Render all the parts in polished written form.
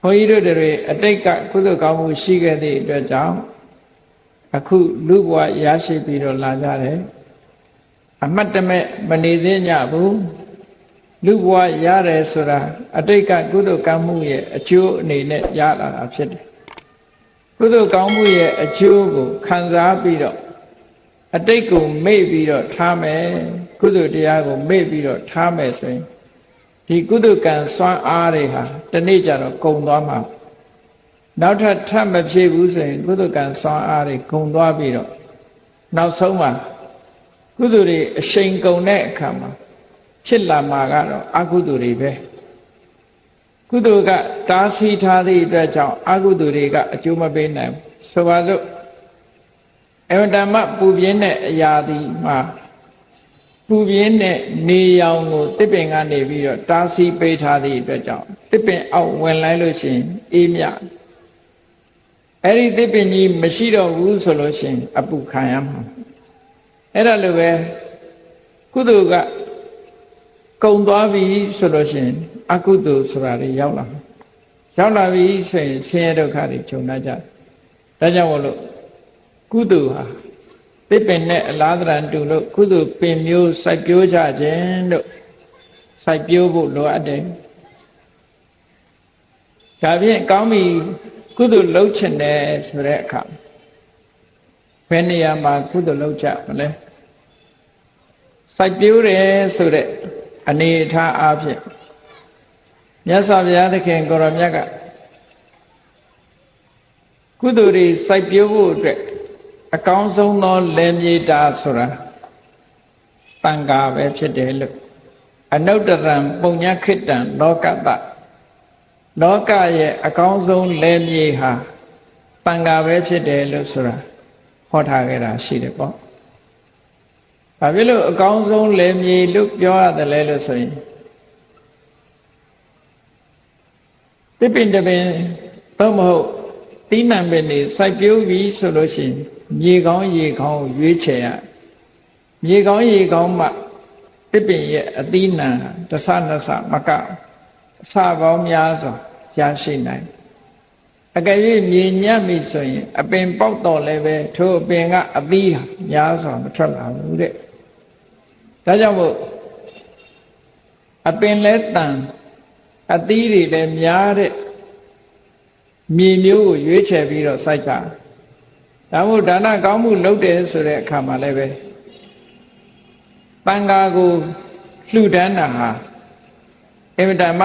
ဘုန်းကြီးတို့တွေအတိတ်ကကုသိုလ်ကောင်းမှုရှိခဲ့သည့်အတွက်ကြောင့်အခုလူဘဝရရှိပြီးတော့လာကြတယ်အမှတ်တမဲ့မနေသေးကြဘူးလူဘဝရတယ်ဆိုတာအတိတ်ကကုသိုလ်ကောင်းမှုရဲ့အကျိုးအနေနဲ့ရလာတာဖြစ်တယ်ကုသိုလ်ကောင်းမှုရဲ့အကျိုးကိုခံစားပြီးတော့အတိတ်ကိုမေ့ပြီးတော့ထားမယ်ကုသိုလ်တရားကိုမေ့ပြီးတော့ထားမယ်ဆိုရင်ဒီကုသိုလ်ကံစွမ်းအားတွေဟာတနေ့ကျတော့ကုန်သွားမှာနောက်ထပ်မဖြစ်ဘူးဆိုရင်ကုသိုလ်ကံစွမ်းအားတွေကုန်သွားပြီးတော့နောက်ဆုံးမှာကုသိုလ်တွေအရှိန်ကုန်တဲ့အခါမှာဖြစ်လာမှာကတော့အကုသိုလ်တွေပဲကုသိုလ်ကတားဆီးထားသည့်အတွက်ကြောင့်အကုသိုလ်တွေကအကျိုးမပေးနိုင်ဘူးဆိုပါစို့အဝတ္တမပူပြင်းတဲ့အရာဒီမှာပူပြင်းတဲ့နေရောင်ကိုတစ်ပင်ကနေပြီးတော့တားဆီးပေးထားသည့်အတွက်ကြောင့်တစ်ပင်အောက်ဝင်လိုက်လို့ရှိရင်အေးမြအဲ့ဒီတစ်ပင်ကြီးမရှိတော့ဘူးဆိုလို့ရှိရင်အပူခံရမှာအဲ့ဒါလိုပဲကုသိုလ်ကကုံသွားပြီဆိုလို့ရှိရင်အကုသိုလ်ဆိုတာတွေရောက်လာပြီဆိုရင်ဆင်းရဲဒုက္ခတွေကြုံရကြဒါကြောင့်မို့လို့ကုသိုလ်ဟာသစ်ပင်နဲ့အလားတန်တူလို့ကုသိုလ်ပင်မျိုးစိုက်ပျိုးကြခြင်းတို့စိုက်ပျိုးဖို့လိုအပ်တယ်ဒါဖြင့်ကောင်းပြီကုသိုလ်လုပ်ချင်တယ်ဆိုတဲ့အခါဘယ်နေရာမှာကုသိုလ်လုပ်ကြမလဲစိုက်ပျိုးတယ်ဆိုတဲ့အနေအထားအားဖြင့်မြတ်စွာဘုရားသခင်ကိုရောမြတ်ကကုသိုလ်တွေစိုက်ပျိုးဖို့အတွက်အကောင်းဆုံးသောလယ်မြေတာဆိုတာတန်ခါပဲဖြစ်တယ်လို့အနုတ္တရံပုံညခိတံလောကတ္တလောကရဲ့အကောင်းဆုံးလယ်မြေဟာတန်ခါပဲဖြစ်တယ်လို့ဆိုတာဟောထားခဲ့တာရှိတယ်ပေါ့ဘာဖြစ်လို့အကောင်းဆုံးလယ်မြေလို့ပြောရတယ်လဲလို့ဆိုရင်တစ်ပင်တစ်ပင်သို့မဟုတ်သီးနှံပင်တွေစိုက်ပျိုးပြီးဆိုလို့ရှိရင်မြေကောင်းရေကောင်းကိုရွေးချယ်ရမြေကောင်းရေကောင်းမှတစ်ပင်ရဲ့အသီးနှံတစ်ဆနှစ်ဆမကအဆပေါင်းများစွာရရှိနိုင်အကယ်၍မြေညံ့ပြီဆိုရင်အပင်ပေါက်တော့လည်းပဲထိုအပင်ကအသီးများစွာမထွက်လာဘူးတဲ့ဒါကြောင့်မို့အပင်လဲတန်အသီးတွေလည်းများတဲ့မြေမျိုးကိုရွေးချယ်ပြီးတော့စိုက်ကြဒါမို့ဒါနကောင်းမှုလုပ်တယ်ဆိုတဲ့အခါမှာလည်းပဲတန်ခါကိုလှူဒန်းတာဟာအမတမ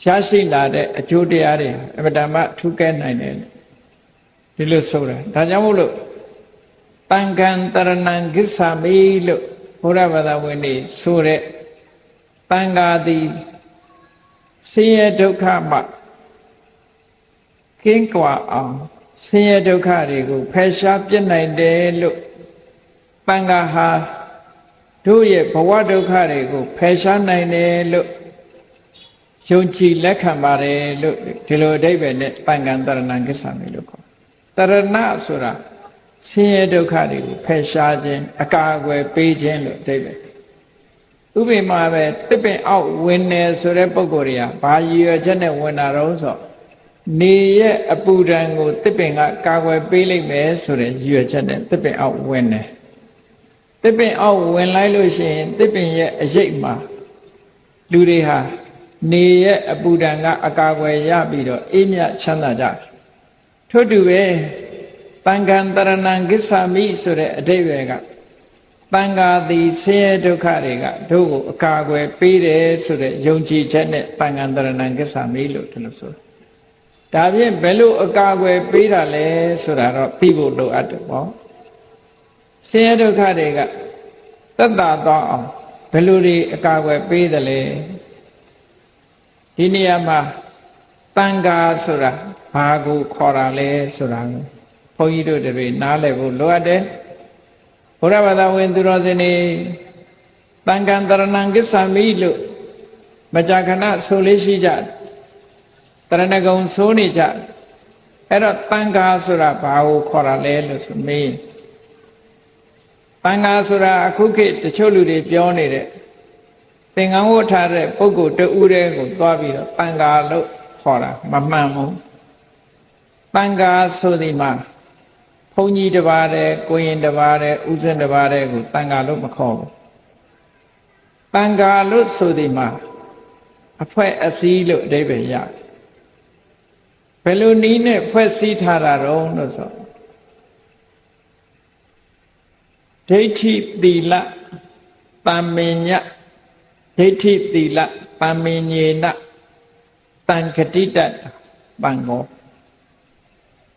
ရရှိလာတဲ့အကျိုးတရားတွေအမတမထူးကဲနိုင်တယ်ဒီလိုဆိုတာဒါကြောင့်မို့လို့တန်ခံတရဏံဂစ္ဆာမိလို့ဘုရားဘာသာဝင်တွေဆိုတဲ့တန်ခါသည်ဆင်းရဲဒုက္ခမှကင်းကွာအောင်ဆင်းရဲဒုက္ခတွေကိုဖယ်ရှားပြစ်နိုင်တယ်လို့တန်ခါဟာတို့ရဲ့ဘဝဒုက္ခတွေကိုဖယ်ရှားနိုင်တယ်လို့ယုံကြည်လက်ခံပါတယ်လို့ဒီလိုအဓိပ္ပာယ်နဲ့တန်ခံတရဏံကိစ္စမျိုးလို့ခေါ်တရဏဆိုတာဆင်းရဲဒုက္ခတွေကိုဖယ်ရှားခြင်းအကာအကွယ်ပေးခြင်းလို့အဓိပ္ပာယ်ဥပမာပဲတစ်ပင်အောက်ဝင်နေဆိုတဲ့ပုံကိုယ်တွေကဘာရည်ရွယ်ချက်နဲ့ဝင်တာတော့ဆိုနေရဲ့အပူဒဏ်ကိုတစ်ပင်ကကာကွယ်ပေးလိုက်မယ်ဆိုတဲ့ရည်ရွယ်ချက်နဲ့တစ်ပင်အောက်ဝင်တယ်တစ်ပင်အောက်ဝင်လိုက်လို့ရှိရင်တစ်ပင်ရဲ့အရိပ်မှာလူတွေဟာနေရဲ့အပူဒဏ်ကအကာအကွယ်ရပြီးတော့အေးမြချမ်းသာကြတယ်ထို့တူပဲတန်ခံတရဏံဂစ္ဆာမိဆိုတဲ့အဓိပ္ပာယ်ကတန်ခါသည်ဆင်းရဲဒုက္ခတွေကတို့ကိုအကာအကွယ်ပေးတယ်ဆိုတဲ့ယုံကြည်ချက်နဲ့တန်ခံတရဏံကိစ္စမေးလို့ဒီလိုဆိုဒါဖြင့်ဘယ်လိုအကာအကွယ်ပေးတာလဲဆိုတာတော့သိဖို့လိုအပ်တယ်ပေါ့ဆင်းရဲဒုက္ခတွေကသက်သာသွားအောင်ဘယ်လိုတွေအကာအကွယ်ပေးတယ်လဲဒီနေရာမှာတန်ခါဆိုတာဘာကိုခေါ်တာလဲဆိုတာကိုဘုန်းကြီးတို့တွေနားလည်ဖို့လိုအပ်တယ်ဘုရားဘာသာဝင်သူတော်စင်တွေတန်ခံတရဏံကိစ္စမိလို့မကြာခဏဆိုလေးရှိကြတရဏဂုံဆိုနေကြအဲ့တော့တန်ခါဆိုတာဘာကိုခေါ်တာလဲလို့ဆိုမေးတန်ခါဆိုတာအခုခေတ်တချို့လူတွေပြောနေတဲ့ သင်္ကန်းဝတ်ထားတဲ့ပုဂ္ဂိုလ်တူဦးတဲ့ကိုသွားပြီးတော့တန်ဃာလို့ခေါ်တာမမှန်ဘူးတန်ဃာဆိုဒီမှာဘုန်းကြီးတစ်ပါးတဲ့ကိုရင်တစ်ပါးတဲ့ဥစဉ်တစ်ပါးတဲ့ကိုတန်ဃာလို့မခေါ်ဘူးတန်ဃာလို့ဆိုဒီမှာအဖွဲ့အစည်းလို့အဓိပ္ပာယ်ရတယ်ဘယ်လိုနည်းနဲ့ဖွဲ့စည်းထားတာတော့လို့ဆိုဒိဋ္ဌိသီလတမ္မညဒိဋ္ဌိသီလတမ္မညေနတံခတိတပံကော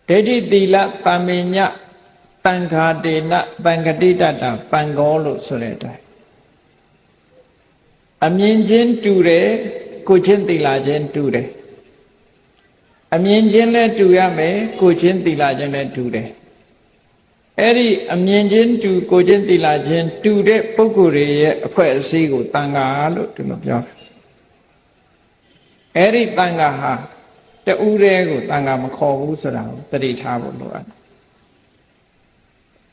ဒိဋ္ဌိသီလတမ္မညတံခာတေနတံခတိတပံကောလို့ဆိုတဲ့အတိုင်းအမြင်ချင်းတူတယ်ကိုချင်းသီလချင်းတူတယ်အမြင်ချင်းလည်းတူရမယ်ကိုချင်းသီလချင်းလည်းတူတယ်အဲ့ဒီအမြင်ချင်းတူကိုချင်းသီလချင်းတူတဲ့ပုဂ္ဂိုလ်တွေရဲ့အဖွဲ့အစည်းကိုတန်ဃာလို့ဒီလိုပြောတယ်အဲ့ဒီတန်ဃာဟာတူးတဲ့ကိုတန်ဃာမခေါ်ဘူးဆိုတာကိုသတိထားဖို့လိုအပ်တယ်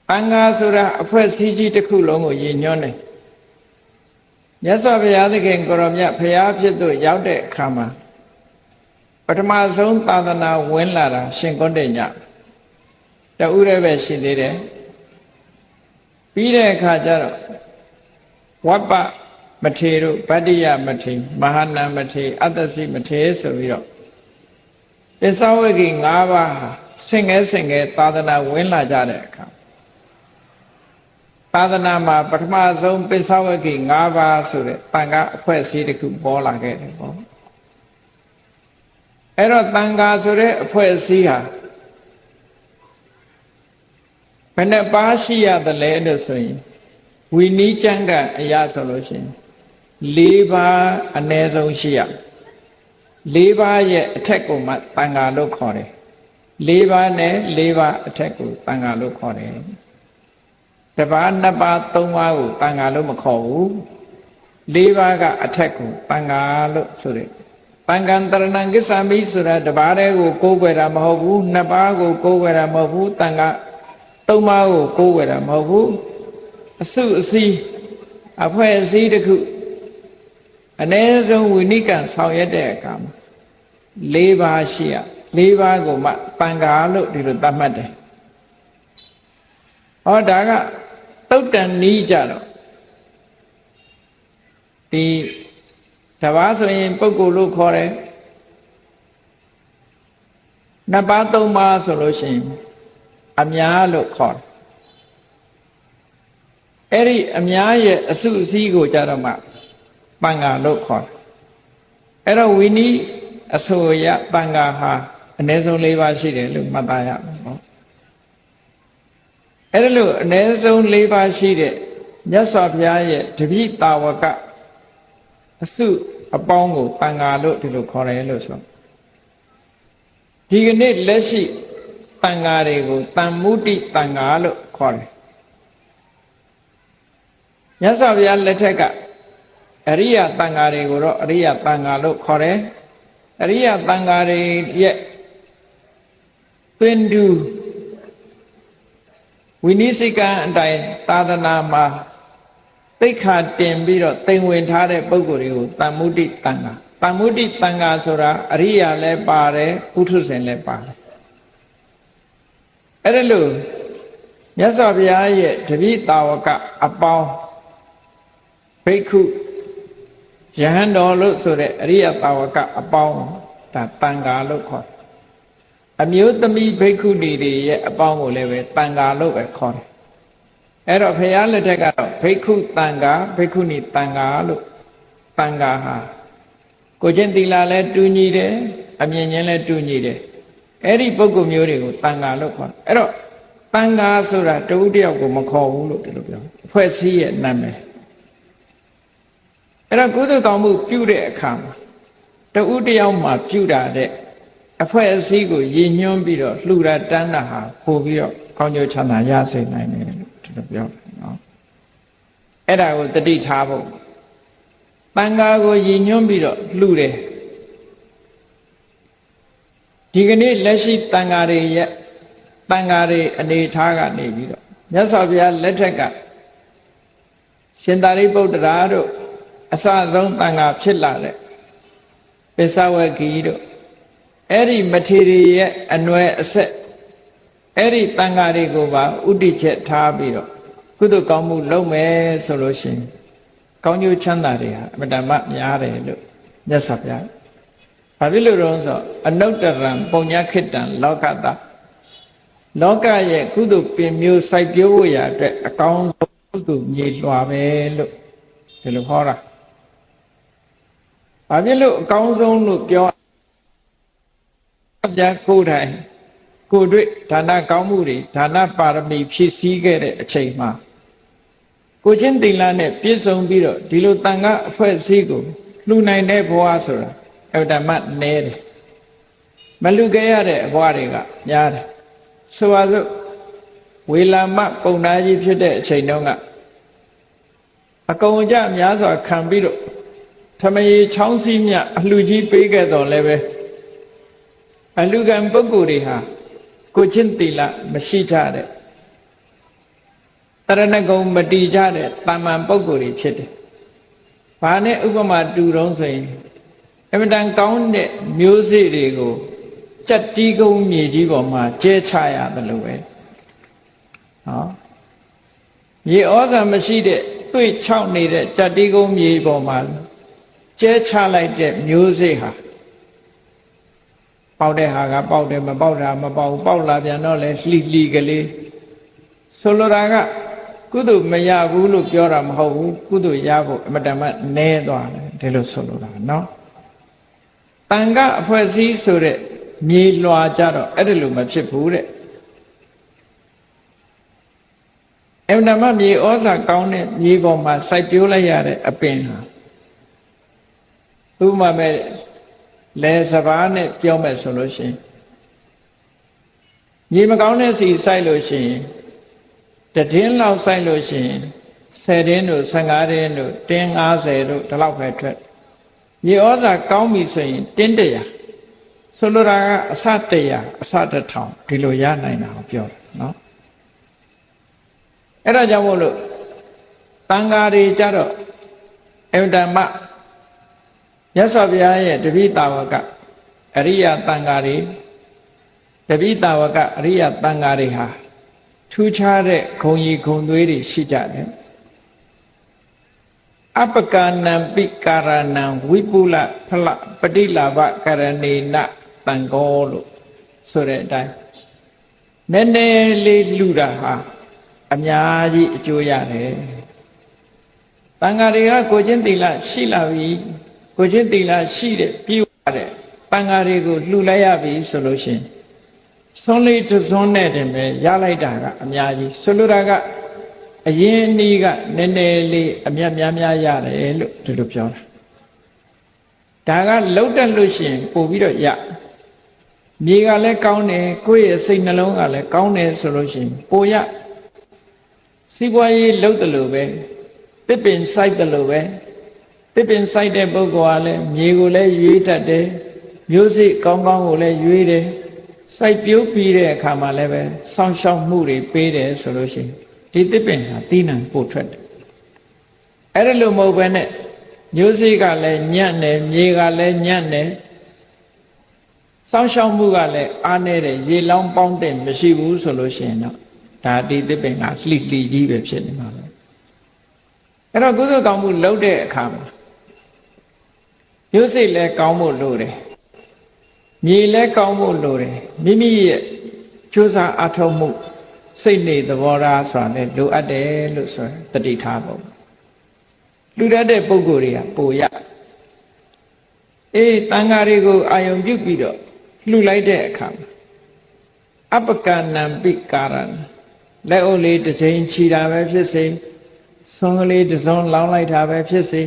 တန်ဃာဆိုတာအဖွဲ့အစည်းကြီးတစ်ခုလုံးကိုရည်ညွှန်းတယ်မြတ်စွာဘုရားသခင်ကိုရောမြတ်ဘုရားဖြစ်သူရောက်တဲ့အခါမှာပထမဆုံးသာသနာဝင်လာတာရှင်ကွန်းတေညတူးရဲပဲရှိသေးတယ်ပြီးတဲ့အခါကျတော့ဝပ္ပမထေတို့ဗတ္တိယမထေမဟာနာမထေအတ္တစီမထေဆိုပြီးတော့ပစ္စဝဂီ၅ပါးဆင့်ငယ်သာသနာဝင်လာကြတဲ့အခါသာသနာမှာပထမဆုံးပစ္စဝဂီ၅ပါးဆိုတဲ့တန်ခါအဖွဲ့အစည်းတစ်ခုပေါ်လာခဲ့တယ်ပေါ့အဲ့တော့တန်ခါဆိုတဲ့အဖွဲ့အစည်းဟာဘယ်နှပါးရှိရတယ်လဲလို့ဆိုရင်ဝီနီးကျမ်းကအရာဆိုလို့ရှိရင်၄ပါးအ ਨੇ ဆုံးရှိရ၄ပါးရဲ့အထက်ကိုမှတန်ခါလို့ခေါ်တယ်၄ပါးနဲ့၄ပါးအထက်ကိုတန်ခါလို့ခေါ်တယ်တစ်ပါးနှစ်ပါးသုံးပါးကိုတန်ခါလို့မခေါ်ဘူး၄ပါးကအထက်ကိုတန်ခါလို့ဆိုတယ်တန်ခံတရဏံကိစ္ဆာမိဆိုတာတစ်ပါးတည်းကိုကိုးကွယ်တာမဟုတ်ဘူးနှစ်ပါးကိုကိုးကွယ်တာမဟုတ်ဘူးတန်ခါသုံးပါးကိုကိုးကွယ်တာမဟုတ်ဘူးအစုအစည်းအဖွဲ့အစည်းတစ်ခုအ ਨੇ ဆုံးဝိနိကံဆောင်ရွက်တဲ့အခါမှာ၄ပါးရှိရ၄ပါးကိုမှတန်ခါလို့ဒီလိုသတ်မှတ်တယ်ဟောဒါကသုတ်တန်နီးကြတော့ဒီတစ်ပါးဆိုရင်ပုဂ္ဂိုလ်လို့ခေါ်တယ်နှစ်ပါးသုံးပါးဆိုလို့ရှိရင်အများလို့ခေါ်တယ်အဲ့ဒီအများရဲ့အစုအစည်းကိုကြတော့မှတန်ခါလို့ခေါ်တယ်အဲ့တော့ဝီနီးအဆိုရတန်ခါဟာအနည်းဆုံး၄ပါးရှိတယ်လို့မှတ်သားရမယ်ပေါ့အဲ့ဒါလို့အနည်းဆုံး၄ပါးရှိတဲ့မြတ်စွာဘုရားရဲ့တပိတာဝကအစုအပေါင်းကိုတန်ခါလို့ဒီလိုခေါ်တယ်လို့ဆိုဒီကနေ့လက်ရှိတန်ခါတွေကိုတန်မုတိတန်ခါလို့ခေါ်တယ်မြတ်စွာဘုရားလက်ထက်ကအရိယတန်ခါတွေကိုတော့အရိယတန်ခါလို့ခေါ်တယ်အရိယတန်ခါတွေရဲ့သွင်းတူဝိနည်းစိကံအတိုင်းသာသနာမှာသိက္ခာတင်ပြီးတော့သင်ဝင်ထားတဲ့ပုဂ္ဂိုလ်တွေကိုတန်မုတိတန်ခါတန်မုတိတန်ခါဆိုတာအရိယာလည်းပါတယ်ပုထုဇဉ်လည်းပါတယ်အဲ့ဒါလို့မြတ်စွာဘုရားရဲ့တပိတာဝကအပေါင်းဘိက္ခုယဟန်တော်လို့ဆိုတဲ့အရိယတာဝကအပေါင်းဒါတန်ခါလို့ခေါ်တယ်အမျိုးသမီးဘိက္ခုနီတွေရဲ့အပေါင်းကိုလည်းပဲတန်ခါလို့ပဲခေါ်တယ်အဲ့တော့ဘုရားလက်ထက်ကတော့ဘိက္ခုတန်ခါဘိက္ခုနီတန်ခါလို့တန်ခါဟာကိုချင်းသီလလည်းတူညီတယ်အမြင်ချင်းလည်းတူညီတယ်အဲ့ဒီပုဂ္ဂိုလ်မျိုးတွေကိုတန်ခါလို့ခေါ်တယ်အဲ့တော့တန်ခါဆိုတာတဦးတယောက်ကိုမခေါ်ဘူးလို့ဒီလိုပြောအဖွဲ့အစည်းရဲ့နာမည်အဲ့တော့ကုသိုလ်ကောင်းမှုပြုတဲ့အခါမှာတဦးတယောက်မှပြုတာတဲ့အဖွဲ့အစည်းကိုရည်ညွှန်းပြီးတော့လှူတာတန်းတာဟာပို့ပြီးတော့ကောင်းကျိုးချမ်းသာရစေနိုင်တယ်လို့ဒီလိုပြောတယ်နော်အဲ့ဒါကိုတတိထားဖို့တန်ခါကိုရည်ညွှန်းပြီးတော့လှူတယ်ဒီကနေ့လက်ရှိတန်ခါတွေရဲ့တန်ခါတွေအနေထားကနေပြီးတော့မြတ်စွာဘုရားလက်ထက်ကရှင်သာရိပုတ္တရာတို့ အစဆုံးတန်ခါဖြစ်လာတဲ့ပိဿဝဂီတို့အဲ့ဒီမထေရရဲ့အနွယ်အဆက်အဲ့ဒီတန်ခါတွေကိုပါဥတည်ချက်ထားပြီးတော့ကုသိုလ်ကောင်းမှုလုပ်မယ်ဆိုလို့ရှိရင်ကောင်းကျိုးချမ်းသာတွေဟာအမတန်မှများတယ်လို့မြတ်စွာဘုရားဘာဖြစ်လို့လဲဆိုအနုတ္တရံပုံညခိတံလောကတလောကရဲ့ကုသိုလ်ပင်မျိုးစိုက်ပျိုးဖို့ရအတွက်အကောင်းဆုံးကုသိုလ်မြေလွှာပဲလို့ဒီလိုဟောတာဘာဖြစ်လို့အကောင်းဆုံးလို့ပြောပြကိုယ်တိုင်ကိုယ်တွေ့ဒါနကောင်းမှုတွေဒါနပါရမီဖြည့်ဆည်းခဲ့တဲ့အချိန်မှာကိုချင်းသီလနဲ့ပြည့်စုံပြီးတော့ဒီလိုတန်ခါအဖွဲ့အစည်းကိုလှူနိုင်တဲ့ဘဝဆိုတာအဝတ္တမနည်းတယ်မလှူခဲ့ရတဲ့ဘဝတွေကများတယ်ဆိုပါစို့ဝေလာမပုံနာကြီးဖြစ်တဲ့အချိန်တုန်းကအကုန်အကျများစွာခံပြီးတော့သမယေချောင်းစည်းမြအလှူကြီးပေးခဲ့တော်လည်းပဲအလှူခံပုဂ္ဂိုလ်တွေဟာကိုချင်းသီလမရှိကြတဲ့တရဏဂုံမတည်ကြတဲ့တာမန်ပုဂ္ဂိုလ်တွေဖြစ်တယ်။ဘာနဲ့ဥပမာတူတုံးဆိုရင်အမတန်ကောင်းတဲ့မျိုးစေ့တွေကိုကြက်တီးကုန်းမြေကြီးပေါ်မှာကျဲချရတယ်လို့ပဲ။ဟောမြေဩဇာမရှိတဲ့တွေ့ချောက်နေတဲ့ကြက်တီးကုန်းမြေပေါ်မှာကျဲချလိုက်တဲ့မျိုးစေ့ဟာပေါက်တဲ့ဟာကပေါက်တယ်မပေါက်တာမပေါက်ပေါက်လာပြန်တော့လဲလှီလှီကလေးဆိုလိုတာကကုသိုလ်မရဘူးလို့ပြောတာမဟုတ်ဘူးကုသိုလ်ရဖို့အမတန်မှနည်းသွားတယ်ဒီလိုဆိုလိုတာနော်တန်ခါအဖွဲ့အစည်းဆိုတဲ့မြေလွှာကြတော့အဲ့ဒီလိုမဖြစ်ဘူးတဲ့အမတန်မှမြေဩဇာကောင်းတဲ့မြေပေါ်မှာစိုက်ပျိုးလိုက်ရတဲ့အပင်ဟာဥပမာမဲ့လဲစဘာနဲ့ပြောမယ်ဆိုလို့ရှိရင်မြေမကောင်းတဲ့စီစိုက်လို့ရှိရင်တတင်းလောက်စိုက်လို့ရှိရင်10တင်းတို့15တင်းတို့တင်း50တို့ဒီလောက်ပဲထွက်မြေဩဇာကောင်းပြီဆိုရင်တင်း100ဆိုလိုတာကအစ100အစ1000ဒီလိုရနိုင်တာကိုပြောတယ်နော်အဲ့ဒါကြောင့်မို့လို့တန်ဃာတွေကြတော့အဝတ္တမမြတ်စွာဘုရားရဲ့တပိတာဝကအရိယတန်ဃာတွေတပိတာဝကအရိယတန်ဃာတွေဟာထူးခြားတဲ့ဂုံရီဂုံသွေးတွေရှိကြတယ်အပကနံပိကာရဏံဝိပုလဖလပฏิလာဘကရဏေနတံကောလို့ဆိုတဲ့အတိုင်းနည်းနည်းလေးလှူတာဟာအများကြီးအကျိုးရတယ်တန်ဃာတွေကကိုချင်းသီလရှိလာပြီကိုချင်းသီလရှိတဲ့ပြီးွားတဲ့တန်ဃာတွေကိုလှူလိုက်ရပြီဆိုလို့ရှိရင်သွန်းလေးတစ်သွန်းနဲ့တင်ပဲရလိုက်တာကအများကြီးဆိုလိုတာကအရင်အနည်းကနည်းနည်းလေးအမြတ်များများရတယ်လို့ဒီလိုပြောတာဒါကလှုပ်တက်လို့ရှိရင်ပို့ပြီးတော့ရမြေကလည်းကောင်းတယ်ကိုယ့်ရဲ့စိတ်နှလုံးကလည်းကောင်းတယ်ဆိုလို့ရှိရင်ပို့ရစီးပွားရေးလှုပ်တယ်လို့ပဲတစ်ပင်စိုက်တယ်လို့ပဲတစ်ပင်စိုက်တဲ့ပုဂ္ဂိုလ်ကလည်းမြေကိုလည်းရွေးတတ်တယ်မျိုးစိကောင်းကောင်းကိုလည်းရွေးတယ်စိုက်ပျိုးပြီးတဲ့အခါမှာလည်းပဲစောင့်ရှောက်မှုတွေပေးတယ်ဆိုလို့ရှိရင်ဒီတစ်ပင်ဟာတီးနှံပို့ထွက်တယ်အဲ့ဒါလို့မဟုတ်ဘဲနဲ့မျိုးစိကလည်းညံ့တယ်မြေကလည်းညံ့တယ်စောင့်ရှောက်မှုကလည်းအားနည်းတယ်ရေလောင်းပေါင်းတဲ့မရှိဘူးဆိုလို့ရှိရင်တော့ဒါဒီတစ်ပင်ကလှိလှိကြီးပဲဖြစ်နေမှာပဲအဲ့တော့ကုသိုလ်ကောင်းမှုလုပ်တဲ့အခါမှာမျိုးစိလည်းကောင်းဖို့လိုတယ်မြေလည်းကောင်းဖို့လိုတယ်မိမိရဲ့ကြိုးစားအထောက်မှုစိတ်နေသဘောထားဆိုတာလည်းလိုအပ်တယ်လို့ဆိုတတိထားပုံလူတတ်တဲ့ပုဂ္ဂိုလ်တွေကပိုရတန်ဃာတွေကိုအာယုံပြုပြီးတော့လှူလိုက်တဲ့အခါမှာအပကနံပိကာရဏလက်အုပ်လေးတစ်ချိန်ခြီတာပဲဖြစ်စေဆွန်ကလေးတစ်စုံလောင်းလိုက်တာပဲဖြစ်စေ